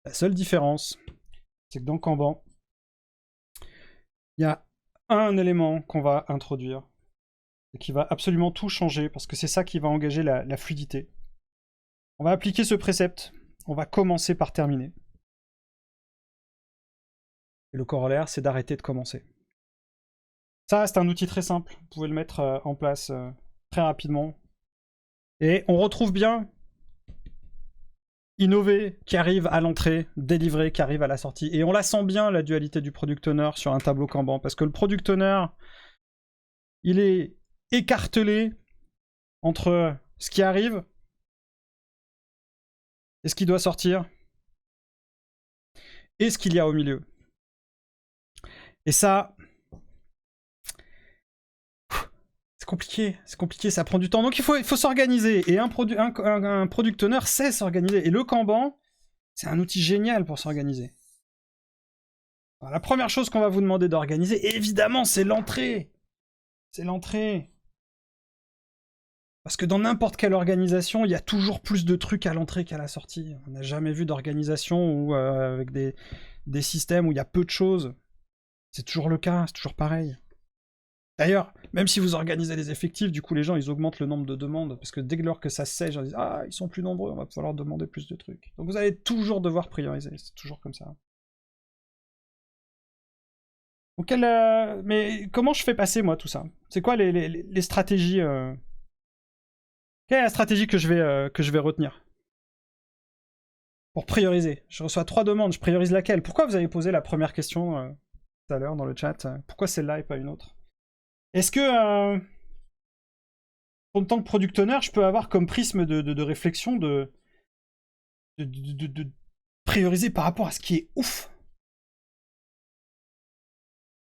A: La seule différence, c'est que dans Kanban, il y a un élément qu'on va introduire, et qui va absolument tout changer, parce que c'est ça qui va engager la fluidité. On va appliquer ce précepte, on va commencer par terminer. Et le corollaire, c'est d'arrêter de commencer. Ça, c'est un outil très simple, vous pouvez le mettre en place très rapidement. Et on retrouve bien innover qui arrive à l'entrée, délivrer qui arrive à la sortie. Et on la sent bien, la dualité du Product Owner sur un tableau Kanban, parce que le Product Owner, il est écartelé entre ce qui arrive et ce qui doit sortir, et ce qu'il y a au milieu. Et ça, c'est compliqué, ça prend du temps. Donc il faut s'organiser, et un Product Owner sait s'organiser. Et le Kanban, c'est un outil génial pour s'organiser. La première chose qu'on va vous demander d'organiser, évidemment, c'est l'entrée. C'est l'entrée. Parce que dans n'importe quelle organisation, il y a toujours plus de trucs à l'entrée qu'à la sortie. On n'a jamais vu d'organisation où, avec des systèmes où il y a peu de choses. C'est toujours le cas, c'est toujours pareil. D'ailleurs, même si vous organisez les effectifs, du coup les gens ils augmentent le nombre de demandes, parce que dès lors que ça sèche, ils disent ah ils sont plus nombreux, on va falloir demander plus de trucs. Donc vous allez toujours devoir prioriser, c'est toujours comme ça. Donc mais comment je fais passer moi tout ça? C'est quoi les stratégies Quelle est la stratégie que je vais retenir? Pour prioriser. Je reçois 3 demandes, je priorise laquelle? Pourquoi vous avez posé la première question tout à l'heure dans le chat? Pourquoi celle-là et pas une autre? Est-ce que en tant que product owner, je peux avoir comme prisme de réflexion de prioriser par rapport à ce qui est ouf?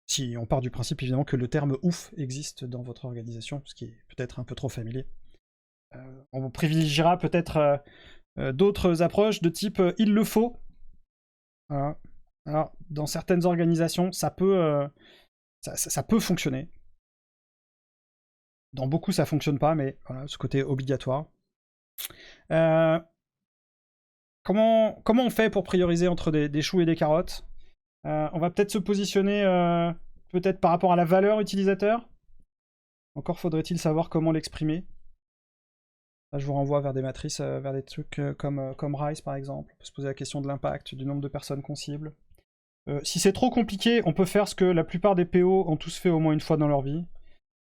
A: Si on part du principe évidemment que le terme ouf existe dans votre organisation, ce qui est peut-être un peu trop familier. On privilégiera peut-être d'autres approches de type il le faut. Voilà. Alors, dans certaines organisations, ça peut fonctionner. Dans beaucoup, ça fonctionne pas, mais voilà, ce côté obligatoire. Comment on fait pour prioriser entre des choux et des carottes? On va peut-être se positionner peut-être par rapport à la valeur utilisateur. Encore faudrait-il savoir comment l'exprimer. Là, je vous renvoie vers des matrices, vers des trucs comme RISE par exemple. On peut se poser la question de l'impact, du nombre de personnes qu'on cible. Si c'est trop compliqué, on peut faire ce que la plupart des PO ont tous fait au moins une fois dans leur vie.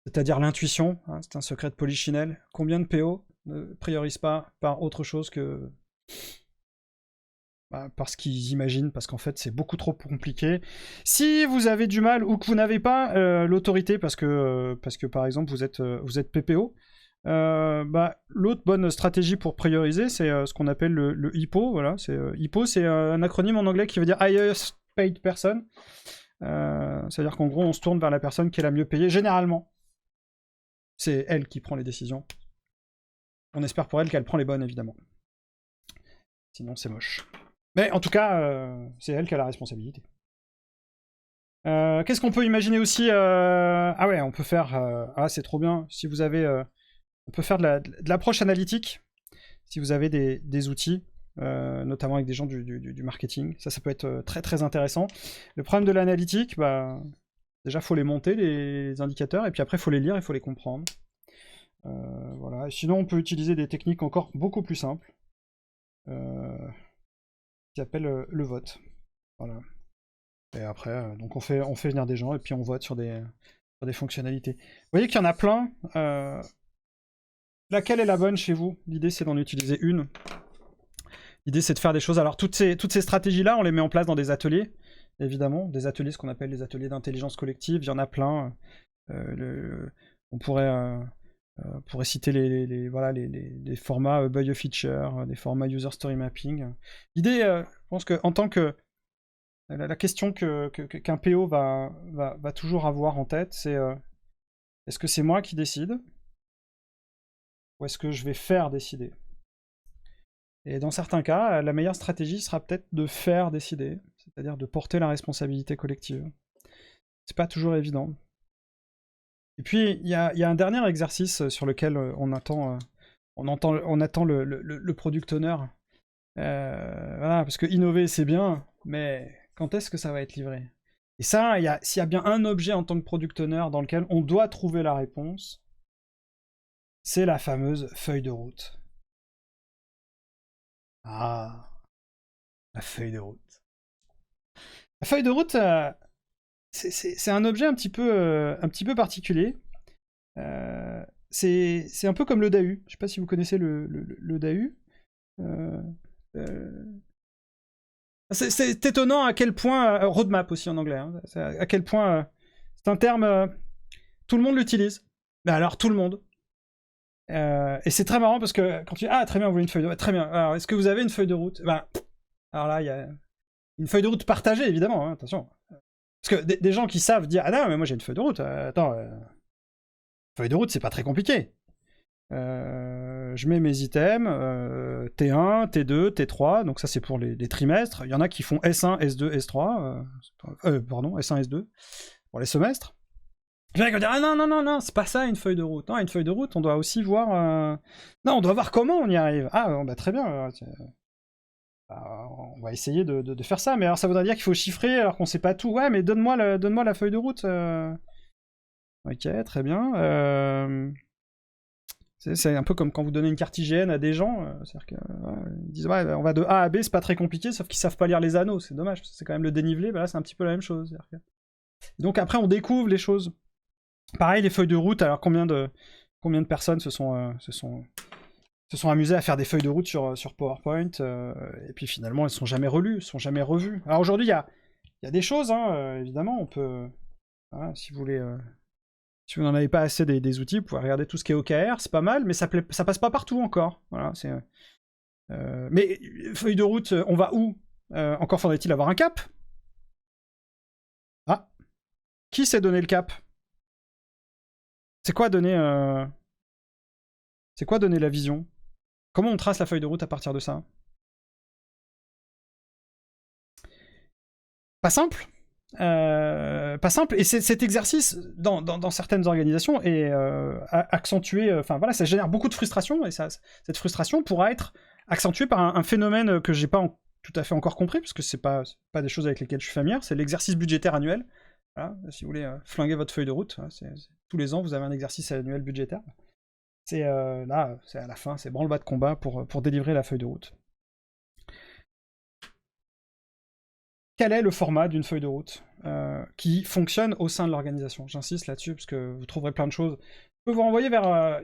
A: C'est-à-dire l'intuition, hein, c'est un secret de Polichinelle. Combien de PO ne priorisent pas par autre chose que... parce qu'ils imaginent, parce qu'en fait c'est beaucoup trop compliqué. Si vous avez du mal ou que vous n'avez pas l'autorité parce que par exemple vous êtes PPO, l'autre bonne stratégie pour prioriser c'est ce qu'on appelle le HIPPO. Voilà, HIPPO c'est un acronyme en anglais qui veut dire Highest Paid Person. C'est-à-dire qu'en gros on se tourne vers la personne qui est la mieux payée. Généralement, c'est elle qui prend les décisions. On espère pour elle qu'elle prend les bonnes évidemment. Sinon c'est moche. Mais en tout cas, c'est elle qui a la responsabilité. Qu'est-ce qu'on peut imaginer aussi Ah ouais, on peut faire... ah, c'est trop bien. Si vous avez... on peut faire de l'approche analytique. Si vous avez des outils, notamment avec des gens du marketing. Ça peut être très très intéressant. Le problème de l'analytique, déjà, il faut les monter, les indicateurs, et puis après, il faut les lire, il faut les comprendre. Voilà. Et sinon, on peut utiliser des techniques encore beaucoup plus simples. Qui appelle le vote. Voilà. Et après, donc on fait venir des gens et puis on vote sur des fonctionnalités. Vous voyez qu'il y en a plein. Laquelle est la bonne chez vous? L'idée c'est d'en utiliser une. L'idée c'est de faire des choses. Alors toutes ces stratégies-là, on les met en place dans des ateliers, évidemment. Des ateliers, ce qu'on appelle les ateliers d'intelligence collective. Il y en a plein. On pourrait citer les formats Buy a Feature, des formats User Story Mapping. L'idée, je pense qu'en tant que... La question qu'un PO va toujours avoir en tête, c'est est-ce que c'est moi qui décide? Ou est-ce que je vais faire décider? Et dans certains cas, la meilleure stratégie sera peut-être de faire décider, c'est-à-dire de porter la responsabilité collective. C'est pas toujours évident. Et puis, il y a un dernier exercice sur lequel on attend le product owner. Voilà, parce que innover, c'est bien, mais quand est-ce que ça va être livré? Et ça, s'il y a bien un objet en tant que product owner dans lequel on doit trouver la réponse, c'est la fameuse feuille de route. Ah, la feuille de route. La feuille de route, c'est un objet un petit peu particulier. C'est un peu comme le DAU. Je sais pas si vous connaissez le DAU. C'est étonnant à quel point... roadmap aussi en anglais. Hein, à quel point... c'est un terme... tout le monde l'utilise. Mais alors tout le monde. Et c'est très marrant parce que quand tu dis ah très bien, vous voulez une feuille de route, très bien. Alors est-ce que vous avez une feuille de route? Alors là il y a une feuille de route partagée évidemment, hein, attention. Parce que des gens qui savent dire ah non mais moi j'ai une feuille de route. Attends, feuille de route c'est pas très compliqué. Je mets mes items T1, T2, T3, donc ça c'est pour les trimestres. Il y en a qui font S1, S2, S3, pardon, S1, S2 pour les semestres. Je vais dire, ah non, c'est pas ça une feuille de route. Non, une feuille de route, on doit aussi voir... Non, on doit voir comment on y arrive. Ah, très bien. On va essayer de faire ça, mais alors ça voudrait dire qu'il faut chiffrer alors qu'on sait pas tout. Ouais, mais donne-moi la feuille de route. Ok, très bien. C'est un peu comme quand vous donnez une carte IGN à des gens, c'est-à-dire qu'ils disent ouais, on va de A à B, c'est pas très compliqué, sauf qu'ils savent pas lire les anneaux, c'est dommage, parce que c'est quand même le dénivelé, bah là c'est un petit peu la même chose. Donc après on découvre les choses. Pareil, les feuilles de route, alors combien de personnes se sont amusées à faire des feuilles de route sur PowerPoint, et puis finalement elles sont jamais relues, sont jamais revues. Alors aujourd'hui il y a des choses, hein, évidemment, on peut... Voilà, si vous voulez... Si vous n'en avez pas assez des outils, vous pouvez regarder tout ce qui est OKR, c'est pas mal, mais ça passe pas partout encore. Voilà, mais feuille de route, on va où? Encore faudrait-il avoir un cap? Ah, qui s'est donné le cap? C'est quoi donner la vision? Comment on trace la feuille de route à partir de ça? Pas simple. Pas simple, et cet exercice dans certaines organisations est accentué, enfin voilà, ça génère beaucoup de frustration, et cette frustration pourra être accentuée par un phénomène que j'ai pas tout à fait encore compris, parce que c'est pas des choses avec lesquelles je suis familier, c'est l'exercice budgétaire annuel. Voilà, si vous voulez flinguer votre feuille de route, tous les ans vous avez un exercice annuel budgétaire. Là, c'est à la fin, c'est branle-bas de combat pour délivrer la feuille de route. Quel est le format d'une feuille de route qui fonctionne au sein de l'organisation? J'insiste là-dessus, parce que vous trouverez plein de choses. Je peux vous renvoyer vers...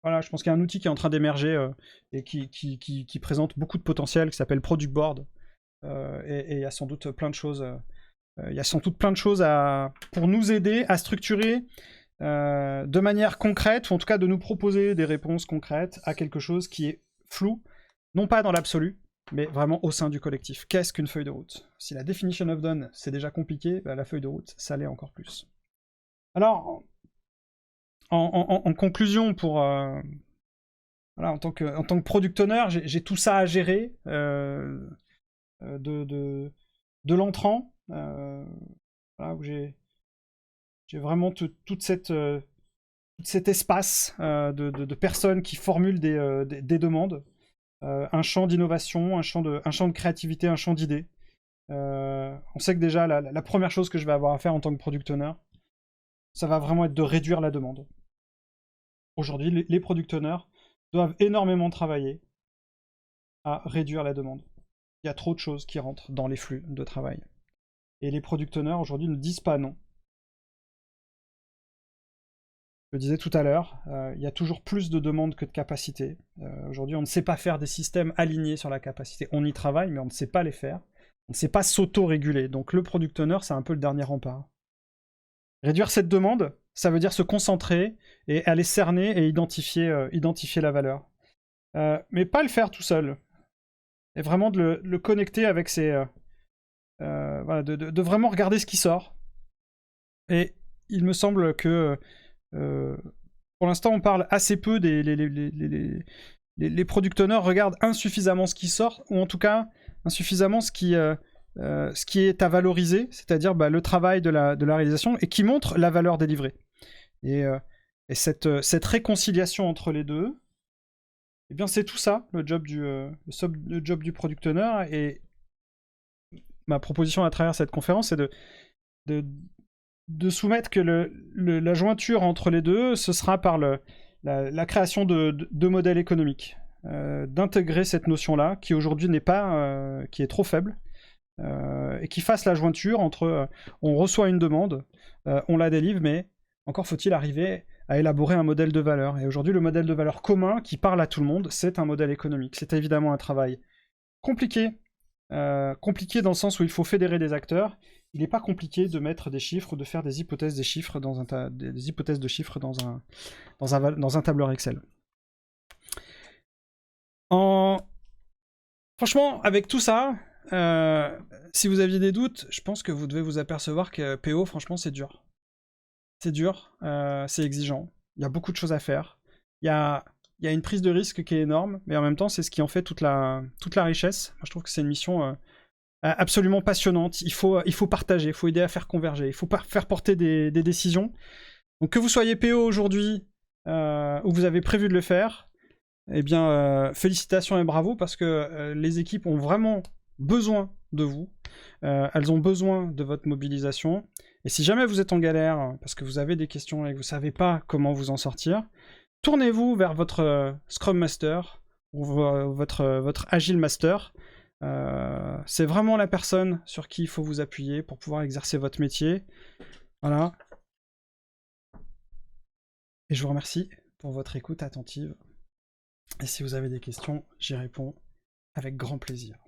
A: voilà, je pense qu'il y a un outil qui est en train d'émerger et qui présente beaucoup de potentiel, qui s'appelle Product Board. Et il y a sans doute plein de choses... il y a sans doute plein de choses pour nous aider à structurer de manière concrète, ou en tout cas de nous proposer des réponses concrètes à quelque chose qui est flou, non pas dans l'absolu, mais vraiment au sein du collectif. Qu'est-ce qu'une feuille de route? Si la definition of done, c'est déjà compliqué, bah la feuille de route, ça l'est encore plus. Alors, en conclusion, voilà, en tant que product owner, j'ai tout ça à gérer, de l'entrant, voilà, où j'ai vraiment tout cet espace de personnes qui formulent des demandes, un champ d'innovation, un champ de créativité, un champ d'idées. On sait que déjà, la première chose que je vais avoir à faire en tant que product owner, ça va vraiment être de réduire la demande. Aujourd'hui, les product owners doivent énormément travailler à réduire la demande. Il y a trop de choses qui rentrent dans les flux de travail. Et les product owners, aujourd'hui, ne disent pas non. Je le disais tout à l'heure, il y a toujours plus de demandes que de capacités. Aujourd'hui, on ne sait pas faire des systèmes alignés sur la capacité. On y travaille, mais on ne sait pas les faire. On ne sait pas s'auto-réguler. Donc le product owner, c'est un peu le dernier rempart. Réduire cette demande, ça veut dire se concentrer et aller cerner et identifier la valeur. Mais pas le faire tout seul. Et vraiment de le connecter avec voilà, de vraiment regarder ce qui sort. Et il me semble que pour l'instant, on parle assez peu les product owners regardent insuffisamment ce qui sort, ou en tout cas insuffisamment ce qui est à valoriser, c'est-à-dire le travail de la réalisation, et qui montre la valeur délivrée. Et cette réconciliation entre les deux, eh bien c'est tout ça, le job du product owner. Et ma proposition à travers cette conférence, c'est de soumettre que la jointure entre les deux, ce sera par la création de modèles économiques, d'intégrer cette notion-là, qui aujourd'hui n'est pas, qui est trop faible, et qui fasse la jointure entre on reçoit une demande, on la délivre, mais encore faut-il arriver à élaborer un modèle de valeur. Et aujourd'hui, le modèle de valeur commun qui parle à tout le monde, c'est un modèle économique. C'est évidemment un travail compliqué, compliqué dans le sens où il faut fédérer des acteurs. Il n'est pas compliqué de mettre des chiffres ou de faire des hypothèses de chiffres dans un tableur Excel. Franchement, avec tout ça, si vous aviez des doutes, je pense que vous devez vous apercevoir que PO, franchement, c'est dur. C'est dur, c'est exigeant. Il y a beaucoup de choses à faire. Il y a une prise de risque qui est énorme, mais en même temps, c'est ce qui en fait toute la richesse. Moi, je trouve que c'est une mission absolument passionnante. Il faut partager, il faut aider à faire converger, il faut faire porter des décisions. Donc que vous soyez PO aujourd'hui, ou vous avez prévu de le faire, eh bien, félicitations et bravo, parce que les équipes ont vraiment besoin de vous. Elles ont besoin de votre mobilisation. Et si jamais vous êtes en galère, parce que vous avez des questions et que vous savez pas comment vous en sortir, tournez-vous vers votre Scrum Master ou votre Agile Master. C'est vraiment la personne sur qui il faut vous appuyer pour pouvoir exercer votre métier. Voilà. Et je vous remercie pour votre écoute attentive. Et si vous avez des questions, j'y réponds avec grand plaisir.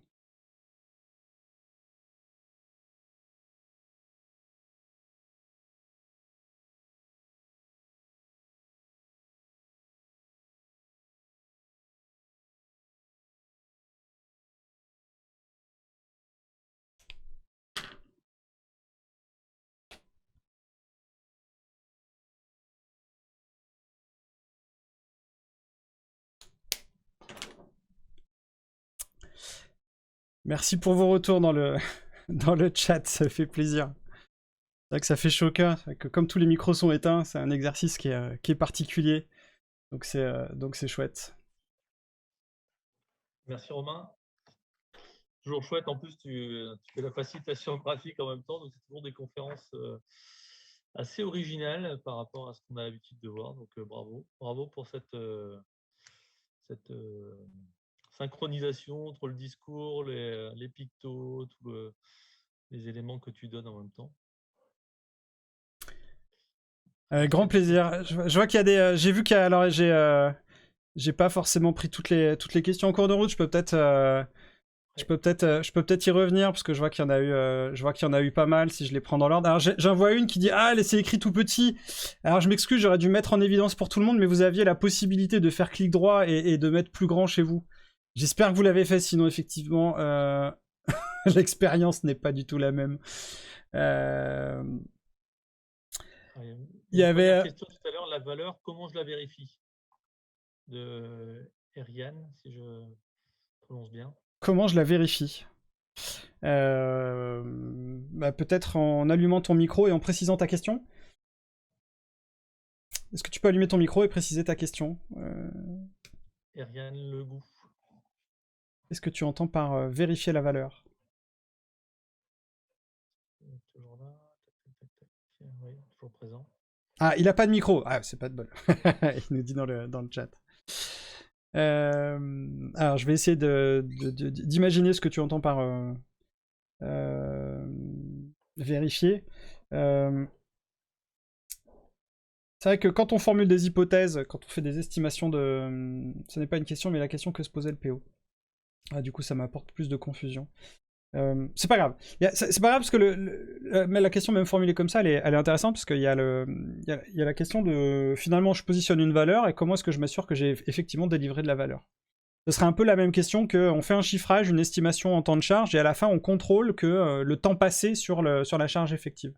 A: Merci pour vos retours dans le, dans le chat, ça fait plaisir. C'est vrai que ça fait choquer, c'est vrai que comme tous les micros sont éteints, c'est un exercice qui est particulier. Donc c'est chouette.
B: Merci Romain. Toujours chouette. En plus, tu fais la facilitation graphique en même temps, donc c'est toujours des conférences assez originales par rapport à ce qu'on a l'habitude de voir. Donc bravo, bravo pour cette synchronisation entre le discours, les pictos, les éléments que tu donnes en même temps.
A: Grand plaisir. Je vois qu'il y a des. J'ai vu qu'il y a. Alors j'ai pas forcément pris toutes les questions en cours de route. Je peux peut-être y revenir parce que je vois qu'il y en a eu. Je vois qu'il y en a eu pas mal si je les prends dans l'ordre. Alors j'en vois une qui dit c'est écrit tout petit. Alors je m'excuse, j'aurais dû mettre en évidence pour tout le monde, mais vous aviez la possibilité de faire clic droit et de mettre plus grand chez vous. J'espère que vous l'avez fait, sinon effectivement l'expérience n'est pas du tout la même. Il y avait
B: question tout à l'heure, la valeur, comment je la vérifie? De Eriane, si je prononce bien.
A: Comment je la vérifie? Peut-être en allumant ton micro et en précisant ta question. Est-ce que tu peux allumer ton micro et préciser ta question?
B: Eriane Legout.
A: Qu'est-ce que tu entends par vérifier la valeur?
B: Toujours là. Oui, toujours présent.
A: Ah, il a pas de micro. Ah, c'est pas de bol. Il nous dit dans le chat. Alors, je vais essayer d'imaginer ce que tu entends par vérifier. C'est vrai que quand on formule des hypothèses, quand on fait des estimations de... Ce n'est pas une question, mais la question que se posait le PO. Ah, du coup, ça m'apporte plus de confusion. C'est pas grave. C'est pas grave parce que mais la question même formulée comme ça, elle est intéressante parce qu'il y a la question de finalement je positionne une valeur et comment est-ce que je m'assure que j'ai effectivement délivré de la valeur. Ce serait un peu la même question qu'on fait un chiffrage, une estimation en temps de charge et à la fin on contrôle que le temps passé sur la charge effective.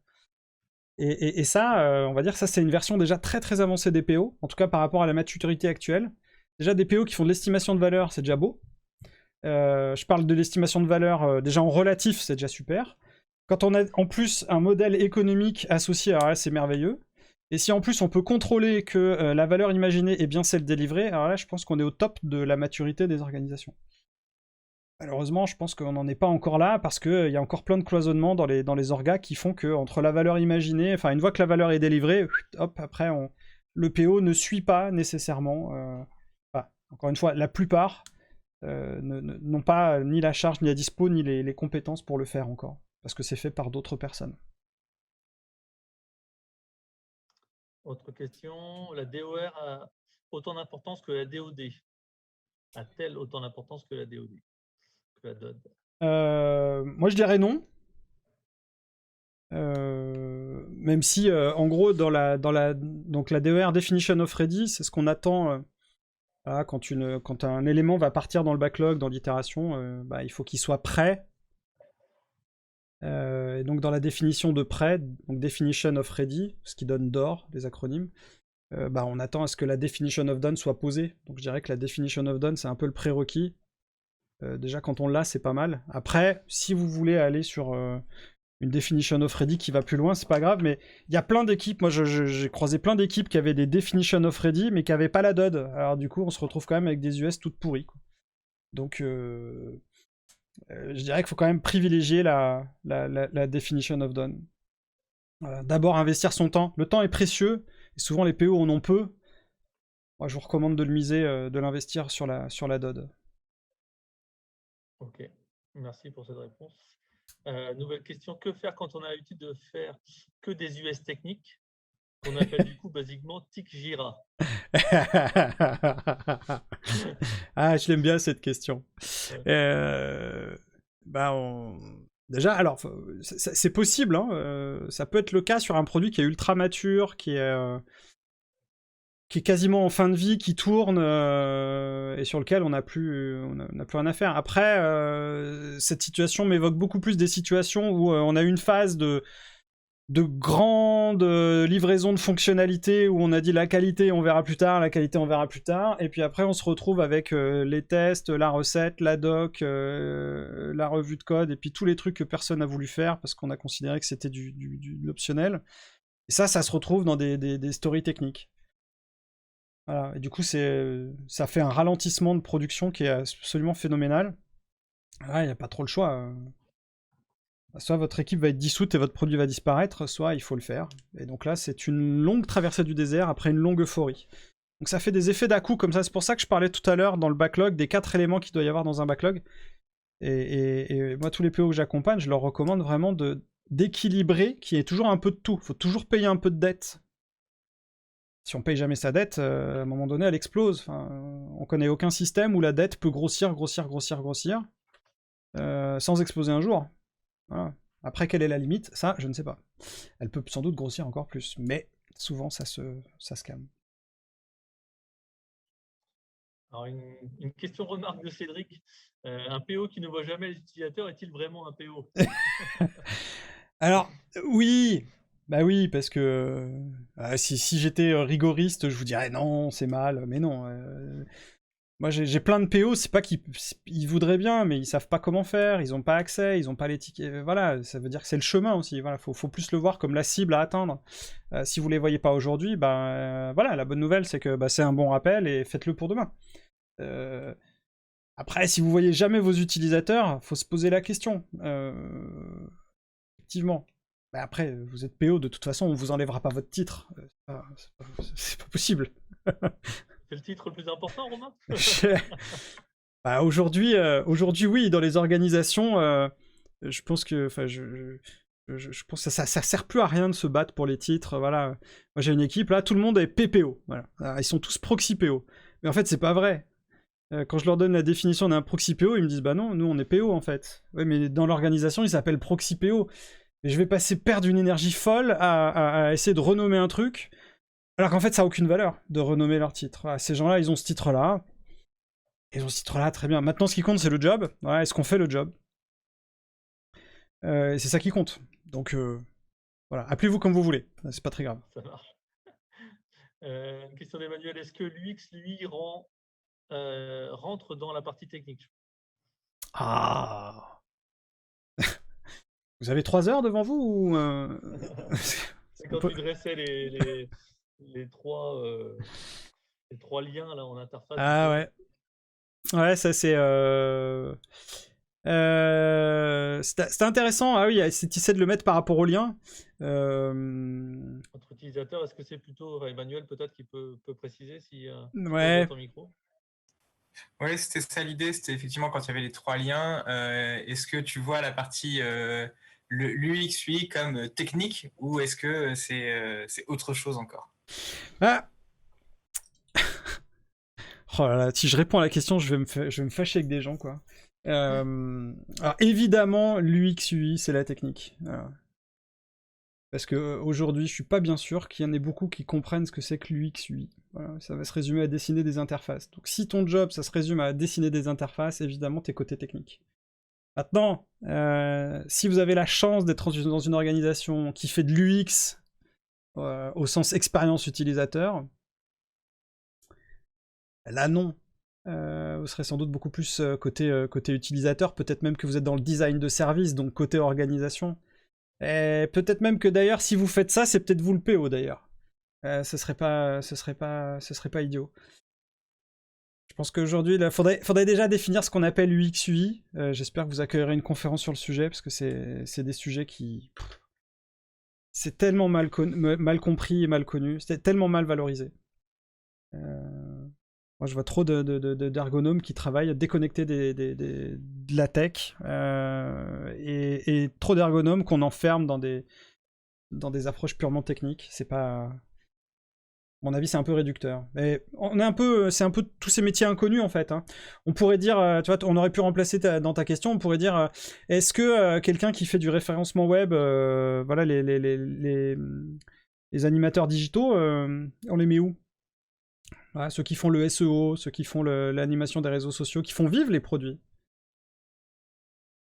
A: Et ça, on va dire que ça c'est une version déjà très très avancée des PO, en tout cas par rapport à la maturité actuelle. Déjà des PO qui font de l'estimation de valeur, c'est déjà beau. Je parle de l'estimation de valeur déjà en relatif, c'est déjà super. Quand on a en plus un modèle économique associé, alors là c'est merveilleux. Et si en plus on peut contrôler que la valeur imaginée est bien celle délivrée, alors là je pense qu'on est au top de la maturité des organisations. Malheureusement, je pense qu'on n'en est pas encore là parce qu'il y a encore plein de cloisonnements dans les orgas qui font que entre la valeur imaginée, enfin une fois que la valeur est délivrée, hop, après le PO ne suit pas nécessairement. Enfin, encore une fois, la plupart n'ont pas ni la charge, ni la dispo, ni les compétences pour le faire encore, parce que c'est fait par d'autres personnes.
B: Autre question, la DOR a autant d'importance que la DOD? A-t-elle autant d'importance que la DOD? Que la DOD?
A: Moi je dirais non. Même si, en gros, donc la DOR Definition of Ready, c'est ce qu'on attend quand un élément va partir dans le backlog, dans l'itération, il faut qu'il soit prêt. Et donc dans la définition de prêt, donc Definition of Ready, ce qui donne DOR, les acronymes, on attend à ce que la Definition of Done soit posée. Donc je dirais que la Definition of Done, c'est un peu le prérequis. Déjà quand on l'a, c'est pas mal. Après, si vous voulez aller sur une Definition of Ready qui va plus loin, c'est pas grave, mais il y a plein d'équipes, moi j'ai croisé plein d'équipes qui avaient des Definition of Ready, mais qui avaient pas la DOD. Alors du coup, on se retrouve quand même avec des US toutes pourries, quoi. Donc je dirais qu'il faut quand même privilégier la Definition of Done. D'abord investir son temps. Le temps est précieux, et souvent les PO en ont peu. Moi, je vous recommande de le miser, de l'investir sur la DOD.
B: Ok, merci pour cette réponse. Nouvelle question, que faire quand on a l'habitude de faire que des US techniques, qu'on appelle du coup basiquement TIC Jira?
A: Ah, je l'aime bien cette question.
B: Ouais.
A: Bah, déjà, alors, c'est possible, hein, ça peut être le cas sur un produit qui est ultra mature, qui est quasiment en fin de vie, qui tourne, et sur lequel on n'a plus rien à faire. Après, cette situation m'évoque beaucoup plus des situations où on a eu une phase de grande livraison de fonctionnalités où on a dit la qualité on verra plus tard, et puis après on se retrouve avec les tests, la recette, la doc, la revue de code, et puis tous les trucs que personne n'a voulu faire parce qu'on a considéré que c'était de l'optionnel. Et ça se retrouve dans des stories techniques. Voilà. Et du coup, ça fait un ralentissement de production qui est absolument phénoménal. Là, il n'y a pas trop le choix. Soit votre équipe va être dissoute et votre produit va disparaître, soit il faut le faire. Et donc là, c'est une longue traversée du désert après une longue euphorie. Donc ça fait des effets d'à-coup comme ça. C'est pour ça que je parlais tout à l'heure dans le backlog des 4 éléments qu'il doit y avoir dans un backlog. Et moi, tous les PO que j'accompagne, je leur recommande vraiment d'équilibrer, qu'il y ait toujours un peu de tout. Il faut toujours payer un peu de dette. Si on paye jamais sa dette, à un moment donné, elle explose. Enfin, on connaît aucun système où la dette peut grossir, sans exploser un jour. Voilà. Après, quelle est la limite? Ça, je ne sais pas. Elle peut sans doute grossir encore plus, mais souvent, ça se calme.
B: Alors, une question remarque de Cédric. Un PO qui ne voit jamais les utilisateurs est-il vraiment un PO?
A: Alors, oui. Bah oui, parce que si j'étais rigoriste, je vous dirais non, c'est mal, mais non. Moi, j'ai plein de PO, c'est pas qu'ils voudraient bien, mais ils savent pas comment faire, ils ont pas accès, ils ont pas les tickets. Voilà, ça veut dire que c'est le chemin aussi. Voilà, faut plus le voir comme la cible à atteindre. Si vous les voyez pas aujourd'hui, voilà, la bonne nouvelle, c'est que c'est un bon rappel et faites-le pour demain. Après, si vous voyez jamais vos utilisateurs, faut se poser la question. Effectivement. Après, vous êtes PO, de toute façon, on vous enlèvera pas votre titre. C'est pas possible.
B: C'est le titre le plus important, Romain?
A: Aujourd'hui, oui, dans les organisations, je pense que, je pense que ça sert plus à rien de se battre pour les titres. Voilà, moi j'ai une équipe là, tout le monde est PPO. Voilà, ils sont tous proxy PO. Mais en fait, c'est pas vrai. Quand je leur donne la définition d'un proxy PO, ils me disent bah non, nous on est PO en fait. Ouais, mais dans l'organisation, ils s'appellent proxy PO. Et je vais perdre une énergie folle à essayer de renommer un truc, alors qu'en fait, ça a aucune valeur de renommer leur titre. Voilà, ces gens-là, ils ont ce titre-là. Ils ont ce titre-là, très bien. Maintenant, ce qui compte, c'est le job. Voilà, est-ce qu'on fait le job? Et c'est ça qui compte. Donc, voilà, appelez-vous comme vous voulez. C'est pas très grave.
B: Ça marche. Une question d'Emmanuel. Est-ce que l'UX, lui, rentre dans la partie technique?
A: Ah. Vous avez 3 heures devant vous ou
B: C'est quand tu dressais les trois liens là en interface.
A: Ah ouais. Ouais, ça c'est... c'était intéressant. Ah oui, tu essaies de le mettre par rapport au lien.
B: Entre utilisateurs, est-ce que c'est plutôt Emmanuel peut-être qui peut préciser si tu
A: Ouais.
B: ouvres ton micro?
C: Oui, c'était ça l'idée. C'était effectivement quand il y avait les 3 liens. Est-ce que tu vois la partie l'UX UI comme technique ou est-ce que c'est autre chose encore?
A: Ah. Oh là là, si je réponds à la question, je vais me fâcher avec des gens, quoi. Alors évidemment, l'UX UI, c'est la technique. Voilà. Parce que aujourd'hui, je suis pas bien sûr qu'il y en ait beaucoup qui comprennent ce que c'est que l'UX UI. Voilà, ça va se résumer à dessiner des interfaces. Donc si ton job, ça se résume à dessiner des interfaces, évidemment, t'es côté technique. Maintenant, si vous avez la chance d'être dans une organisation qui fait de l'UX au sens expérience utilisateur, là non. Vous serez sans doute beaucoup plus côté utilisateur, peut-être même que vous êtes dans le design de service, donc côté organisation. Et peut-être même que d'ailleurs, si vous faites ça, c'est peut-être vous le PO d'ailleurs. Ce serait pas idiot. Je pense qu'aujourd'hui, il faudrait déjà définir ce qu'on appelle UX UI. J'espère que vous accueillerez une conférence sur le sujet, parce que c'est des sujets qui... c'est tellement mal compris et mal connu, c'est tellement mal valorisé. Moi, je vois trop d'ergonomes qui travaillent déconnectés de la tech et trop d'ergonomes qu'on enferme dans des approches purement techniques. C'est pas... À mon avis, c'est un peu réducteur. Mais c'est un peu tous ces métiers inconnus en fait. Hein. On pourrait dire, tu vois, on aurait pu remplacer dans ta question, on pourrait dire, est-ce que quelqu'un qui fait du référencement web, voilà, les animateurs digitaux, on les met où? Voilà, ceux qui font le SEO, ceux qui font l'animation des réseaux sociaux, qui font vivre les produits.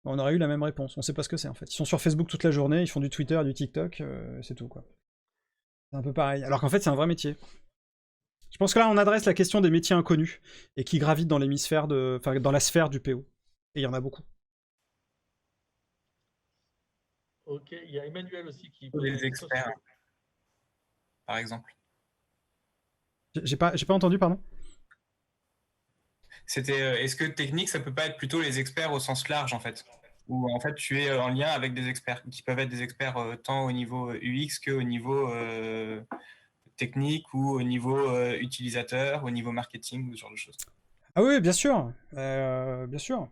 A: On aurait eu la même réponse. On sait pas ce que c'est en fait. Ils sont sur Facebook toute la journée, ils font du Twitter, du TikTok, c'est tout quoi. C'est un peu pareil. Alors qu'en fait, c'est un vrai métier. Je pense que là, on adresse la question des métiers inconnus et qui gravitent dans dans la sphère du PO. Et il y en a beaucoup.
B: Ok, il y a Emmanuel aussi qui
C: Ou
B: pose une
C: des
B: question
C: experts, par exemple.
A: J'ai pas entendu, pardon.
C: C'était, est-ce que technique, ça peut pas être plutôt les experts au sens large, en fait? Où, en fait, tu es en lien avec des experts, qui peuvent être des experts tant au niveau UX qu'au niveau technique ou au niveau utilisateur, au niveau marketing, ou ce genre de choses.
A: Ah oui, bien sûr. Bien sûr.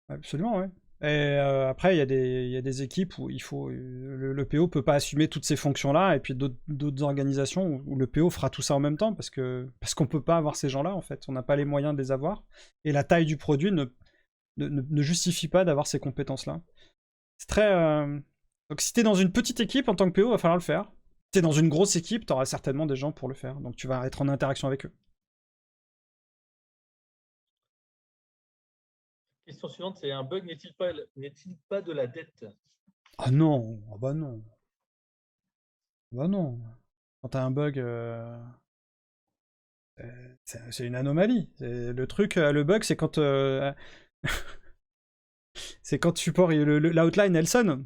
A: Absolument, ouais. Et après, il y a des équipes où le PO peut pas assumer toutes ces fonctions-là, et puis d'autres organisations où le PO fera tout ça en même temps, parce qu'on peut pas avoir ces gens-là, en fait. On n'a pas les moyens de les avoir, et la taille du produit ne justifie pas d'avoir ces compétences-là. C'est très... Donc si t'es dans une petite équipe, en tant que PO, va falloir le faire. Si t'es dans une grosse équipe, t'auras certainement des gens pour le faire, donc tu vas être en interaction avec eux.
B: Question suivante, c'est un bug n'est-il pas de la dette?
A: Ah non, ah bah non. Bah non. Quand t'as un bug... c'est une anomalie. Le bug, c'est quand c'est quand support l'outline elle sonne.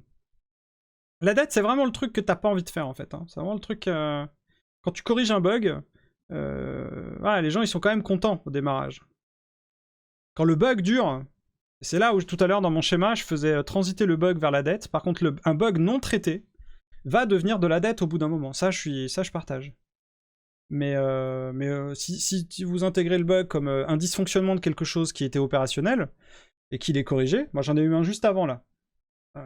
A: La dette, c'est vraiment le truc que t'as pas envie de faire en fait. Hein. C'est vraiment le truc quand tu corriges un bug, voilà, les gens ils sont quand même contents au démarrage. Quand le bug dure, c'est là où tout à l'heure dans mon schéma, je faisais transiter le bug vers la dette. Par contre, un bug non traité va devenir de la dette au bout d'un moment. Ça, je partage. Mais si vous intégrez le bug comme un dysfonctionnement de quelque chose qui était opérationnel et qu'il est corrigé, moi j'en ai eu un juste avant là.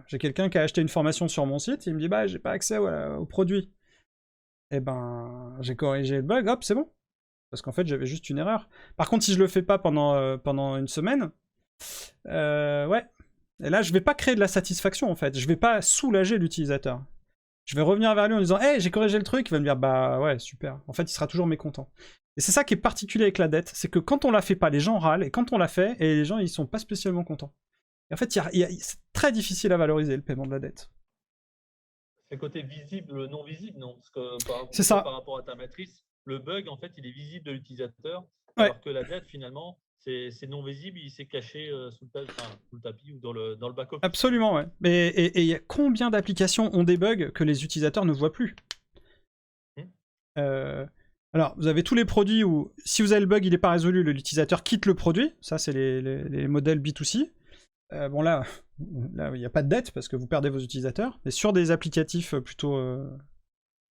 A: J'ai quelqu'un qui a acheté une formation sur mon site, il me dit bah j'ai pas accès au produit. Et ben j'ai corrigé le bug, hop c'est bon. Parce qu'en fait j'avais juste une erreur. Par contre si je le fais pas pendant une semaine, ouais. Et là je vais pas créer de la satisfaction en fait, je vais pas soulager l'utilisateur. Je vais revenir vers lui en disant hey, j'ai corrigé le truc, il va me dire bah ouais, super. En fait, il sera toujours mécontent. Et c'est ça qui est particulier avec la dette, c'est que quand on la fait pas, les gens râlent, et quand on la fait, et les gens ils sont pas spécialement contents. Et en fait, c'est très difficile à valoriser le paiement de la dette.
B: C'est le côté visible, non visible, non? Parce que
A: C'est ça.
B: par rapport à ta matrice, le bug, en fait, il est visible de l'utilisateur,
A: Ouais.
B: alors que la dette, finalement, c'est non visible, il s'est caché sous le tapis ou dans le back-office.
A: Absolument, ouais. Et il y a combien d'applications ont des bugs que les utilisateurs ne voient plus? Alors, vous avez tous les produits où, si vous avez le bug, il n'est pas résolu, l'utilisateur quitte le produit. Ça, c'est les modèles B2C. Bon, là, il n'y a pas de dette parce que vous perdez vos utilisateurs. Mais sur des applicatifs plutôt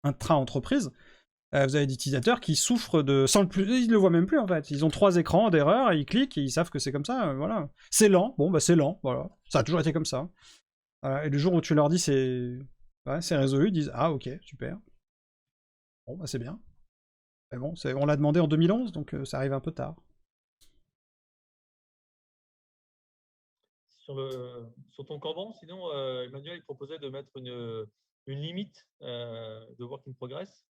A: intra-entreprise, vous avez des utilisateurs qui souffrent de... Ils ne le voient même plus, en fait. Ils ont 3 écrans d'erreur, et ils cliquent, et ils savent que c'est comme ça, voilà. C'est lent, bon, bah c'est lent, voilà. Ça a toujours été comme ça. Et le jour où tu leur dis c'est résolu, ils disent « Ah, ok, super. Bon, bah c'est bien. » Mais bon, on l'a demandé en 2011, donc ça arrive un peu tard.
B: Sur ton Kanban, sinon, Emmanuel il proposait de mettre une limite de work in progress.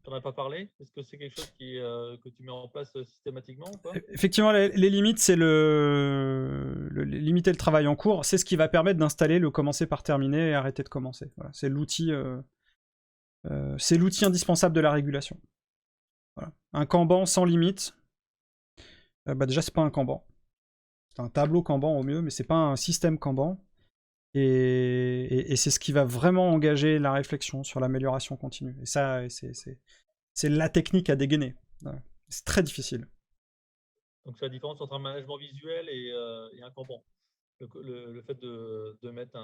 B: Tu n'en as pas parlé? Est-ce que c'est quelque chose que tu mets en place systématiquement ou pas?
A: Effectivement, les limites, c'est limiter le travail en cours. C'est ce qui va permettre d'installer le commencer par terminer et arrêter de commencer. Voilà. C'est l'outil indispensable de la régulation. Voilà. Un Kanban sans limite, bah déjà, c'est pas un Kanban. C'est un tableau Kanban au mieux, mais c'est pas un système Kanban. Et c'est ce qui va vraiment engager la réflexion sur l'amélioration continue. Et ça, c'est la technique à dégainer. Ouais. C'est très difficile.
B: Donc, c'est la différence entre un management visuel et un Kanban. Le fait de mettre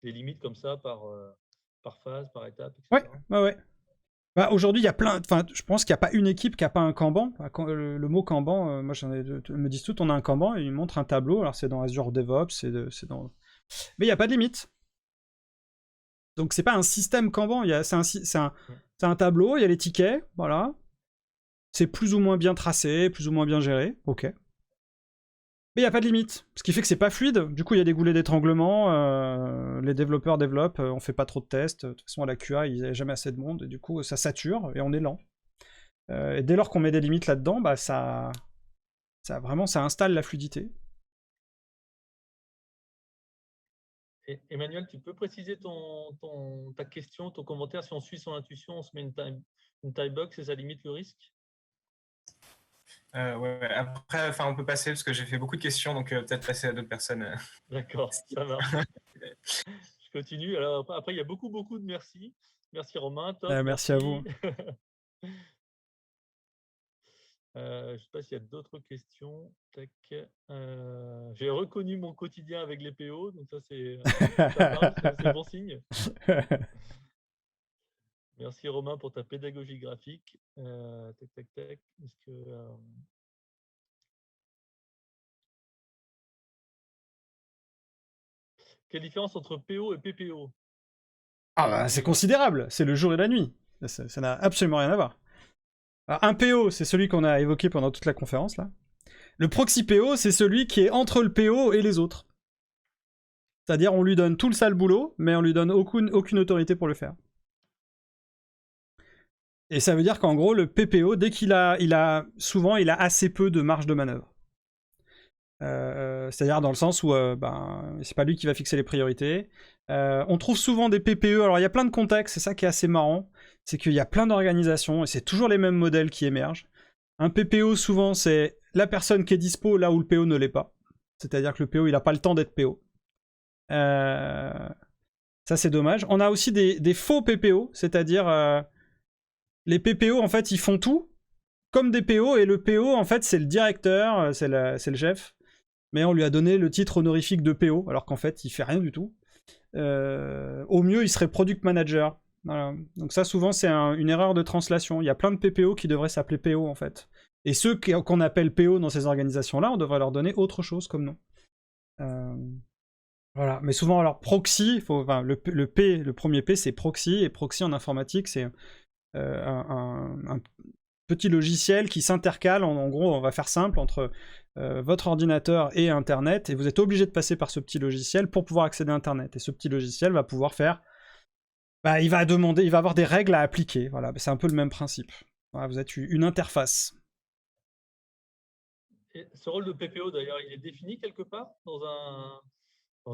B: des limites comme ça par phase, par étape,
A: Ouais,
B: etc.
A: ouais. Bah, aujourd'hui, il y a plein. Enfin, je pense qu'il n'y a pas une équipe qui n'a pas un Kanban. Le mot Kanban, moi, me disent tout, on a un Kanban et ils montrent un tableau. Alors, c'est dans Azure DevOps, c'est dans. Mais il n'y a pas de limite. Donc, c'est pas un système Kanban. C'est un tableau, il y a les tickets, voilà. C'est plus ou moins bien tracé, plus ou moins bien géré, ok. Mais il n'y a pas de limite, ce qui fait que c'est pas fluide. Du coup, il y a des goulets d'étranglement, les développeurs développent, on fait pas trop de tests. De toute façon, à la QA, il n'y a jamais assez de monde, et du coup, ça sature, et on est lent. Et dès lors qu'on met des limites là-dedans, bah ça installe la fluidité.
B: Emmanuel, tu peux préciser ta question, ton commentaire? Si on suit son intuition, on se met une time box et ça limite le risque?
C: Ouais. Après, on peut passer parce que j'ai fait beaucoup de questions, donc peut-être passer à d'autres personnes.
B: D'accord, ça marche. Je continue. Alors après, il y a beaucoup de merci. Merci Romain, top.
A: Merci à vous.
B: Je ne sais pas s'il y a d'autres questions. Tac. J'ai reconnu mon quotidien avec les PO, donc ça c'est bon signe. Merci Romain pour ta pédagogie graphique. Tac. Est-ce que quelle différence entre PO et PPO?
A: Ah bah, c'est considérable, c'est le jour et la nuit. Ça n'a absolument rien à voir. Alors, un PO, c'est celui qu'on a évoqué pendant toute la conférence là. Le proxy PO, c'est celui qui est entre le PO et les autres. C'est-à-dire, on lui donne tout le sale boulot, mais on lui donne aucune autorité pour le faire. Et ça veut dire qu'en gros, le PPO, dès souvent, il a assez peu de marge de manœuvre. C'est-à-dire dans le sens où c'est pas lui qui va fixer les priorités. On trouve souvent des PPE, alors il y a plein de contextes, c'est ça qui est assez marrant, c'est qu'il y a plein d'organisations et c'est toujours les mêmes modèles qui émergent. Un PPO, souvent, c'est la personne qui est dispo là où le PO ne l'est pas. C'est-à-dire que le PO, il n'a pas le temps d'être PO. Ça, c'est dommage. On a aussi des faux PPO, c'est-à-dire les PPO, en fait, ils font tout comme des PO, et le PO, en fait, c'est le directeur, c'est le chef, mais on lui a donné le titre honorifique de PO, alors qu'en fait, il fait rien du tout. Au mieux, il serait product manager. Voilà. Donc ça, souvent, c'est une erreur de translation. Il y a plein de PPO qui devraient s'appeler PO, en fait. Et ceux qu'on appelle PO dans ces organisations-là, on devrait leur donner autre chose comme nom. Voilà. Mais souvent, alors, proxy, le premier P, c'est proxy, et proxy en informatique, c'est un petit logiciel qui s'intercale, en gros, on va faire simple, entre votre ordinateur et Internet, et vous êtes obligé de passer par ce petit logiciel pour pouvoir accéder à Internet. Et ce petit logiciel va pouvoir faire... il va avoir des règles à appliquer. Voilà, c'est un peu le même principe. Voilà, vous êtes une interface.
B: Et ce rôle de PPO, d'ailleurs, il est défini quelque part dans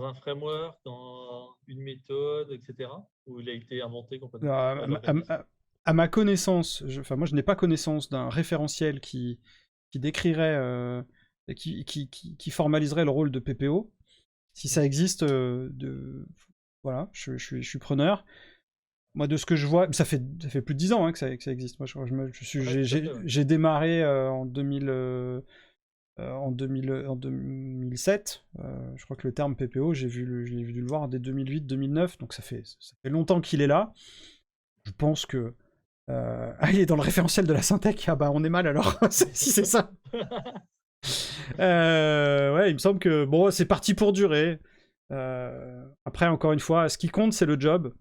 B: un framework, dans une méthode, etc. Ou il a été inventé complètement
A: À ma connaissance, moi je n'ai pas connaissance d'un référentiel qui décrirait, qui formaliserait le rôle de PPO. Si ça existe, voilà, je suis preneur. Moi, de ce que je vois, ça fait plus de 10 ans que ça existe. Moi, j'ai démarré en 2007. Je crois que le terme PPO, j'ai dû le voir dès 2008-2009, donc ça fait longtemps qu'il est là. Je pense que il est dans le référentiel de la Syntec. Ah bah on est mal alors, si c'est ça. Ouais, il me semble que bon, c'est parti pour durer. Après, encore une fois, ce qui compte, c'est le job.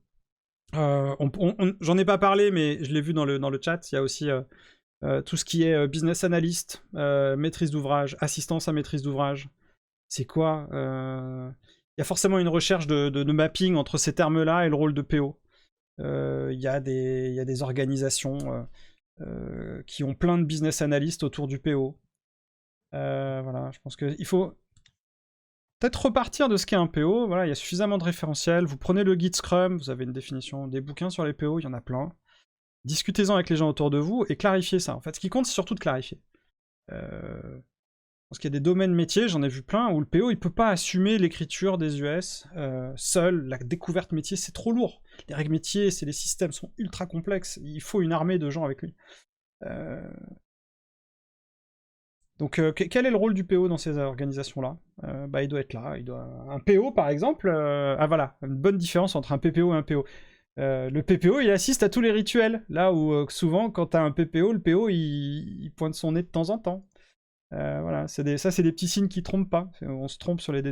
A: J'en ai pas parlé, mais je l'ai vu dans le chat. Il y a aussi tout ce qui est business analyst, maîtrise d'ouvrage, assistance à maîtrise d'ouvrage. C'est quoi Il y a forcément une recherche de mapping entre ces termes-là et le rôle de PO. Il y a des organisations qui ont plein de business analysts autour du PO. Voilà, je pense qu'il faut peut-être repartir de ce qu'est un PO. Voilà, il y a suffisamment de référentiels. Vous prenez le guide Scrum, vous avez une définition, des bouquins sur les PO, il y en a plein. Discutez-en avec les gens autour de vous et clarifiez ça. En fait, ce qui compte, c'est surtout de clarifier. Parce qu'il y a des domaines métiers, j'en ai vu plein, où le PO, il peut pas assumer l'écriture des US seul. La découverte métier, c'est trop lourd. Les règles métiers, les systèmes sont ultra complexes. Il faut une armée de gens avec lui. Donc, quel est le rôle du PO dans ces organisations-là? Il doit être là. Un PO, par exemple, voilà, une bonne différence entre un PPO et un PO. Le PPO, il assiste à tous les rituels. Là où souvent, quand tu as un PPO, le PO, il pointe son nez de temps en temps. Voilà, ça, c'est des petits signes qui trompent pas. On se trompe sur les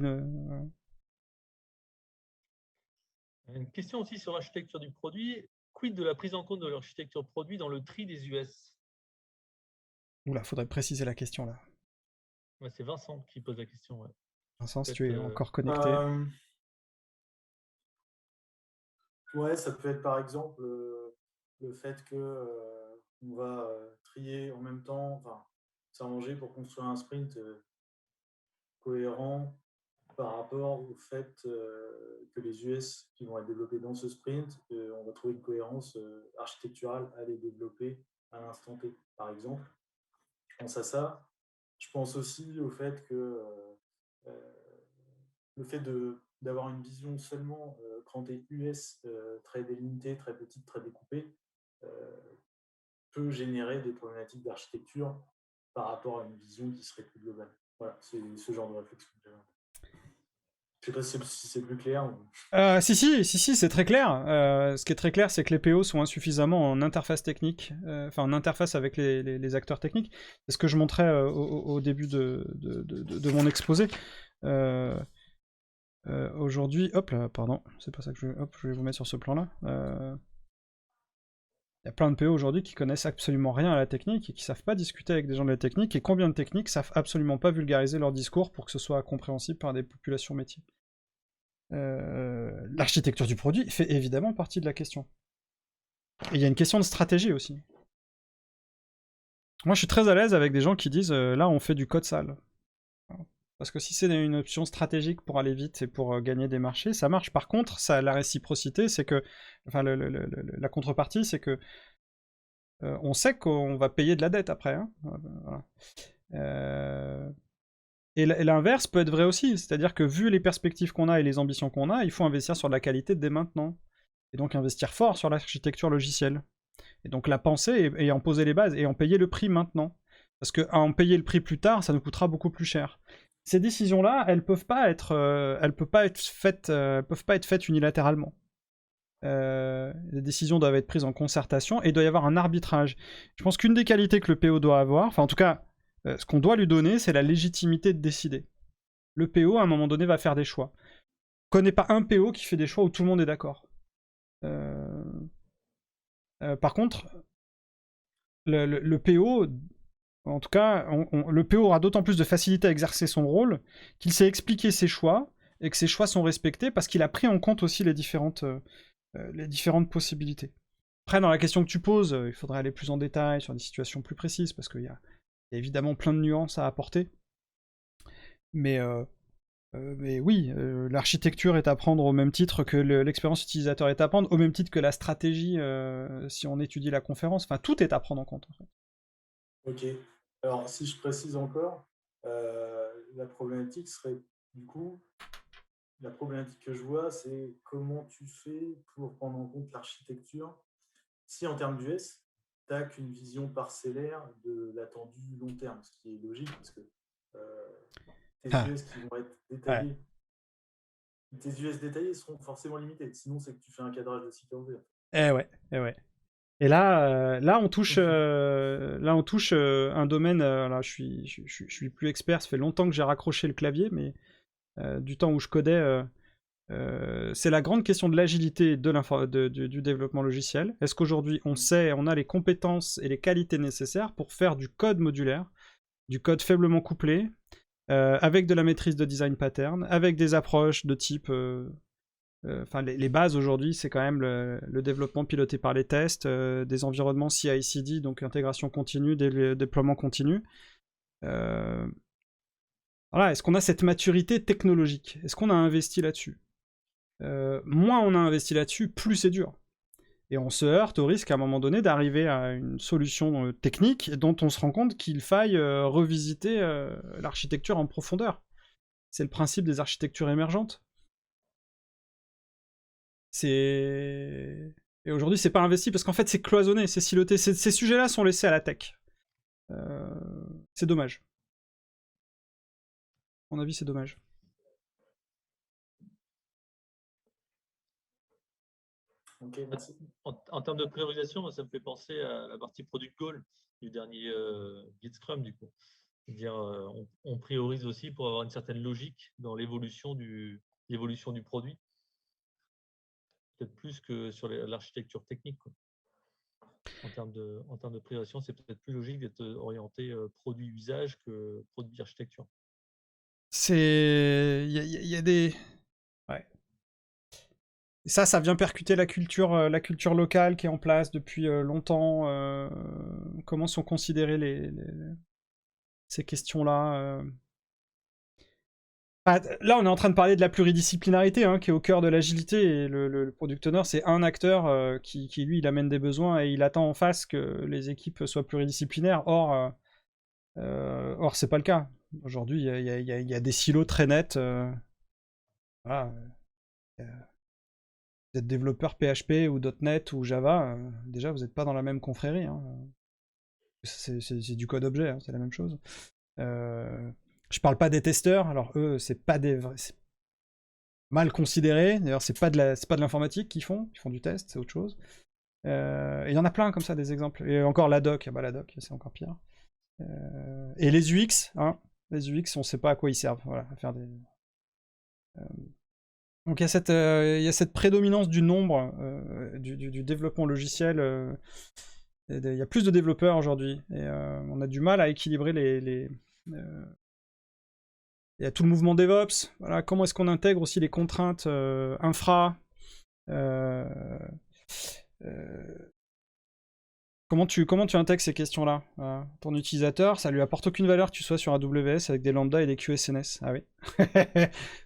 B: Une question aussi sur l'architecture du produit. Quid de la prise en compte de l'architecture produit dans le tri des US?
A: Oula, faudrait préciser la question là.
B: Ouais, c'est Vincent qui pose la question. Ouais.
A: Vincent, si
B: Peut-être,
A: tu es encore connecté.
D: Ouais, ça peut être par exemple le fait que on va trier en même temps, enfin s'arranger pour construire un sprint cohérent par rapport au fait que les US qui vont être développés dans ce sprint, on va trouver une cohérence architecturale à les développer à l'instant T, par exemple. Je pense à ça. Je pense aussi au fait que le fait d'avoir une vision seulement quand tu es US, très délimitée, très petite, très découpée, peut générer des problématiques d'architecture par rapport à une vision qui serait plus globale. Voilà, c'est ce genre de réflexion que j'avais. Je ne sais pas si c'est plus clair.
A: Si, c'est très clair. Ce qui est très clair, c'est que les PO sont insuffisamment en interface technique, en interface avec les acteurs techniques. C'est ce que je montrais au début de mon exposé. Aujourd'hui, hop là, pardon, c'est pas ça que je vais vous mettre sur ce plan-là. Il y a plein de PO aujourd'hui qui connaissent absolument rien à la technique et qui savent pas discuter avec des gens de la technique, et combien de techniques savent absolument pas vulgariser leur discours pour que ce soit compréhensible par des populations métiers. L'architecture du produit fait évidemment partie de la question. Et il y a une question de stratégie aussi. Moi je suis très à l'aise avec des gens qui disent là on fait du code sale. Parce que si c'est une option stratégique pour aller vite et pour gagner des marchés, ça marche. Par contre, la réciprocité, c'est que, enfin, la contrepartie, c'est que on sait qu'on va payer de la dette après. Hein. Voilà. Et l'inverse peut être vrai aussi, c'est-à-dire que vu les perspectives qu'on a et les ambitions qu'on a, il faut investir sur la qualité dès maintenant. Et donc investir fort sur l'architecture logicielle. Et donc la penser et en poser les bases et en payer le prix maintenant. Parce qu'à en payer le prix plus tard, ça nous coûtera beaucoup plus cher. Ces décisions-là, elles peuvent pas être faites unilatéralement. Les décisions doivent être prises en concertation et il doit y avoir un arbitrage. Je pense qu'une des qualités que le PO doit avoir, enfin en tout cas, ce qu'on doit lui donner, c'est la légitimité de décider. Le PO, à un moment donné, va faire des choix. Je ne connais pas un PO qui fait des choix où tout le monde est d'accord. Par contre, le PO... En tout cas, le PO aura d'autant plus de facilité à exercer son rôle qu'il sait expliquer ses choix et que ses choix sont respectés parce qu'il a pris en compte aussi les différentes possibilités. Après, dans la question que tu poses, il faudrait aller plus en détail sur des situations plus précises parce qu'il y a évidemment plein de nuances à apporter. Mais oui, l'architecture est à prendre au même titre que l'expérience utilisateur est à prendre, au même titre que la stratégie si on étudie la conférence. Enfin, tout est à prendre en compte en fait.
D: Ok. Alors, si je précise encore, la problématique serait, du coup, la problématique que je vois, c'est comment tu fais pour prendre en compte l'architecture si, en termes d'US, tu n'as qu'une vision parcellaire de l'attendu long terme, ce qui est logique, parce que tes US qui vont être détaillés, tes US détaillés seront forcément limités. Sinon, c'est que tu fais un cadrage de cycle en V.
A: Eh ouais. Et là, on touche un domaine. Là, je suis plus expert. Ça fait longtemps que j'ai raccroché le clavier, mais du temps où je codais, c'est la grande question de l'agilité du développement logiciel. Est-ce qu'aujourd'hui, on a les compétences et les qualités nécessaires pour faire du code modulaire, du code faiblement couplé, avec de la maîtrise de design pattern, avec des approches de type les bases aujourd'hui, c'est quand même le développement piloté par les tests, des environnements CI/CD, donc intégration continue, déploiement continu. Voilà, est-ce qu'on a cette maturité technologique? Est-ce qu'on a investi là-dessus? Moins on a investi là-dessus, plus c'est dur. Et on se heurte au risque à un moment donné d'arriver à une solution technique dont on se rend compte qu'il faille revisiter l'architecture en profondeur. C'est le principe des architectures émergentes. Et aujourd'hui, c'est pas investi parce qu'en fait, c'est cloisonné, c'est siloté. Ces sujets-là sont laissés à la tech. C'est dommage. À mon avis, c'est dommage.
D: Ok, merci.
B: En termes de priorisation, moi, ça me fait penser à la partie product goal du dernier Git Scrum, du coup. C'est-à-dire, on priorise aussi pour avoir une certaine logique dans l'évolution du produit, peut-être plus que sur l'architecture technique, quoi. En termes de priorisation, c'est peut-être plus logique d'être orienté produit usage que produit architecture.
A: C'est... Il y a des... Ouais. Et ça vient percuter la culture locale qui est en place depuis longtemps. Comment sont considérées ces questions-là. Là, on est en train de parler de la pluridisciplinarité, hein, qui est au cœur de l'agilité, et le product owner, c'est un acteur qui, lui, il amène des besoins, et il attend en face que les équipes soient pluridisciplinaires. Or, c'est pas le cas. Aujourd'hui, il y a des silos très nets. Voilà. Vous êtes développeur PHP ou .NET ou Java, déjà, vous n'êtes pas dans la même confrérie. Hein. C'est du code objet, hein, c'est la même chose. Je parle pas des testeurs, alors eux, c'est pas des vrais, c'est mal considéré. D'ailleurs, c'est pas de l'informatique qu'ils font du test, c'est autre chose. Et il y en a plein comme ça, des exemples. Et encore la doc, la doc, c'est encore pire. Et les UX, hein, les UX, on sait pas à quoi ils servent, voilà, à faire des. Donc il y a cette prédominance du nombre, du développement logiciel. Il y a plus de développeurs aujourd'hui, et on a du mal à équilibrer il y a tout le mouvement DevOps. Voilà, comment est-ce qu'on intègre aussi les contraintes infra comment tu intègres ces questions-là? Ton utilisateur, ça lui apporte aucune valeur que tu sois sur AWS avec des lambda et des QSNS. Ah oui.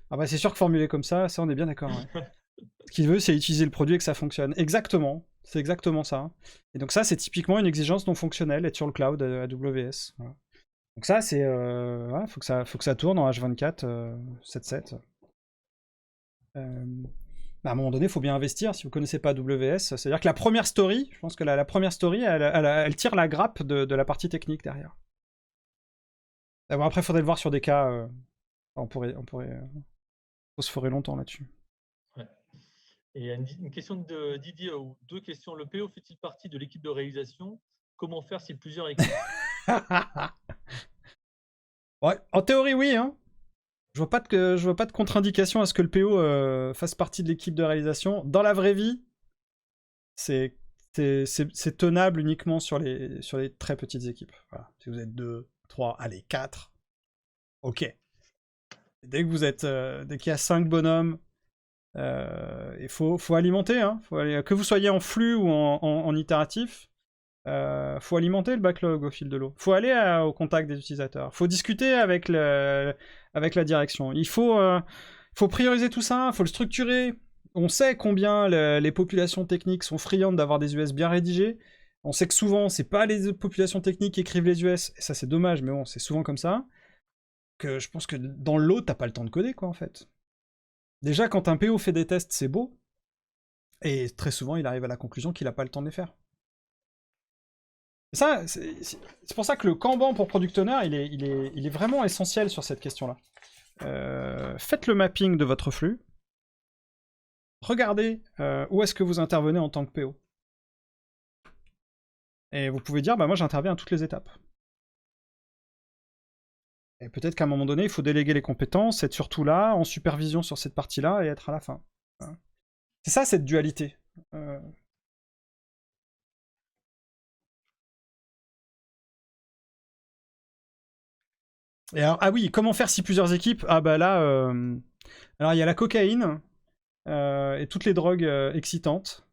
A: Ah bah c'est sûr que formulé comme ça on est bien d'accord. Ouais. Ce qu'il veut, c'est utiliser le produit et que ça fonctionne. Exactement. C'est exactement ça. Et donc ça, c'est typiquement une exigence non fonctionnelle, être sur le cloud AWS. Voilà. Donc ça, c'est... ouais, faut que ça tourne en H24, 7.7. À un moment donné, il faut bien investir. Si vous ne connaissez pas AWS, c'est-à-dire que la première story, je pense que la première story, elle tire la grappe de la partie technique derrière. Bon, après, il faudrait le voir sur des cas... on pourrait phosphorer longtemps là-dessus.
B: Ouais. Et une question de Didier, ou deux questions. Le PO fait-il partie de l'équipe de réalisation? Comment faire si plusieurs équipes?
A: Ouais, en théorie, oui. Hein. Je vois pas de contre-indication à ce que le PO fasse partie de l'équipe de réalisation. Dans la vraie vie, c'est tenable uniquement sur les très petites équipes. Voilà. Si vous êtes 2, 3, allez, 4, ok. Dès qu'il y a 5 bonhommes, il faut alimenter. Hein. Que vous soyez en flux ou en itératif, faut alimenter le backlog au fil de l'eau. Faut aller au contact des utilisateurs. Faut discuter avec la direction. Il faut prioriser tout ça. Faut le structurer. On sait combien les populations techniques sont friandes d'avoir des US bien rédigés. On sait que souvent, c'est pas les populations techniques qui écrivent les US. Et ça, c'est dommage, mais bon, c'est souvent comme ça. Que je pense que dans l'eau, t'as pas le temps de coder, quoi, en fait. Déjà, quand un PO fait des tests, c'est beau. Et très souvent, il arrive à la conclusion qu'il a pas le temps de les faire. Ça, c'est pour ça que le Kanban pour Product Owner, il est vraiment essentiel sur cette question-là. Faites le mapping de votre flux. Regardez où est-ce que vous intervenez en tant que PO. Et vous pouvez dire, bah moi j'interviens à toutes les étapes. Et peut-être qu'à un moment donné, il faut déléguer les compétences, être surtout là, en supervision sur cette partie-là, et être à la fin. C'est ça, cette dualité. Et alors, ah oui, comment faire si plusieurs équipes? Ah bah là, alors il y a la cocaïne, et toutes les drogues excitantes,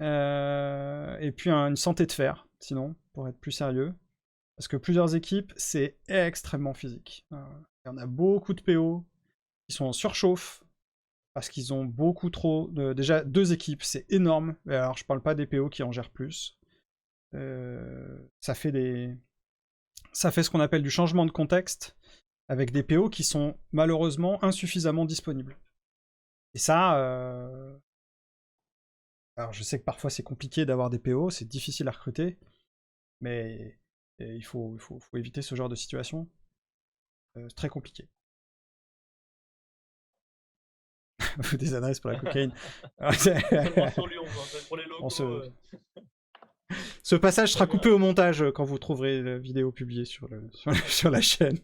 A: et puis une santé de fer, sinon, pour être plus sérieux. Parce que plusieurs équipes, c'est extrêmement physique. Il y en a beaucoup de PO qui sont en surchauffe, parce qu'ils ont beaucoup trop... Déjà, 2 équipes, c'est énorme. Alors, je parle pas des PO qui en gèrent plus. Ça fait ce qu'on appelle du changement de contexte, avec des PO qui sont malheureusement insuffisamment disponibles. Et ça... Alors, je sais que parfois c'est compliqué d'avoir des PO, c'est difficile à recruter, mais il faut éviter ce genre de situation. C'est très compliqué. Ou des adresses pour la cocaïne.
B: Seulement sur Lyon, quoi. Pour les locaux.
A: Ce passage sera
B: Très bien.
A: coupé au montage quand vous trouverez la vidéo publiée sur la chaîne.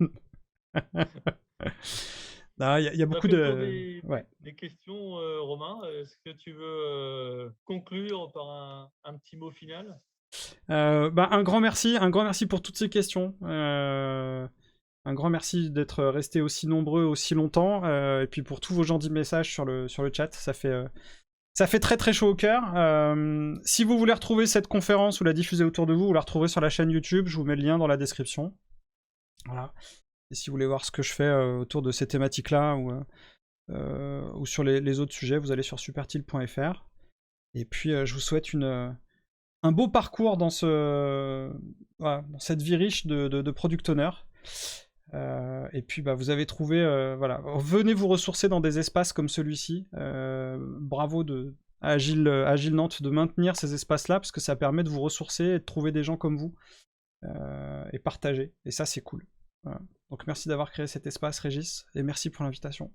A: Non, il y a
B: On a
A: beaucoup
B: fait le tour
A: Ouais.
B: des questions, Romain. Est-ce que tu veux conclure par un petit mot final?
A: Un grand merci pour toutes ces questions. Un grand merci d'être restés aussi nombreux aussi longtemps. Et puis pour tous vos gentils messages sur le chat, ça fait très très chaud au cœur. Si vous voulez retrouver cette conférence ou la diffuser autour de vous, vous la retrouverez sur la chaîne YouTube. Je vous mets le lien dans la description. Voilà. Et si vous voulez voir ce que je fais autour de ces thématiques-là ou sur les autres sujets, vous allez sur supertil.fr. Et puis je vous souhaite un beau parcours dans dans cette vie riche de product owner. Et puis vous avez trouvé, venez vous ressourcer dans des espaces comme celui-ci. Bravo à Agile Nantes de maintenir ces espaces-là, parce que ça permet de vous ressourcer et de trouver des gens comme vous et partager. Et ça, c'est cool. Voilà. Donc merci d'avoir créé cet espace, Régis, et merci pour l'invitation.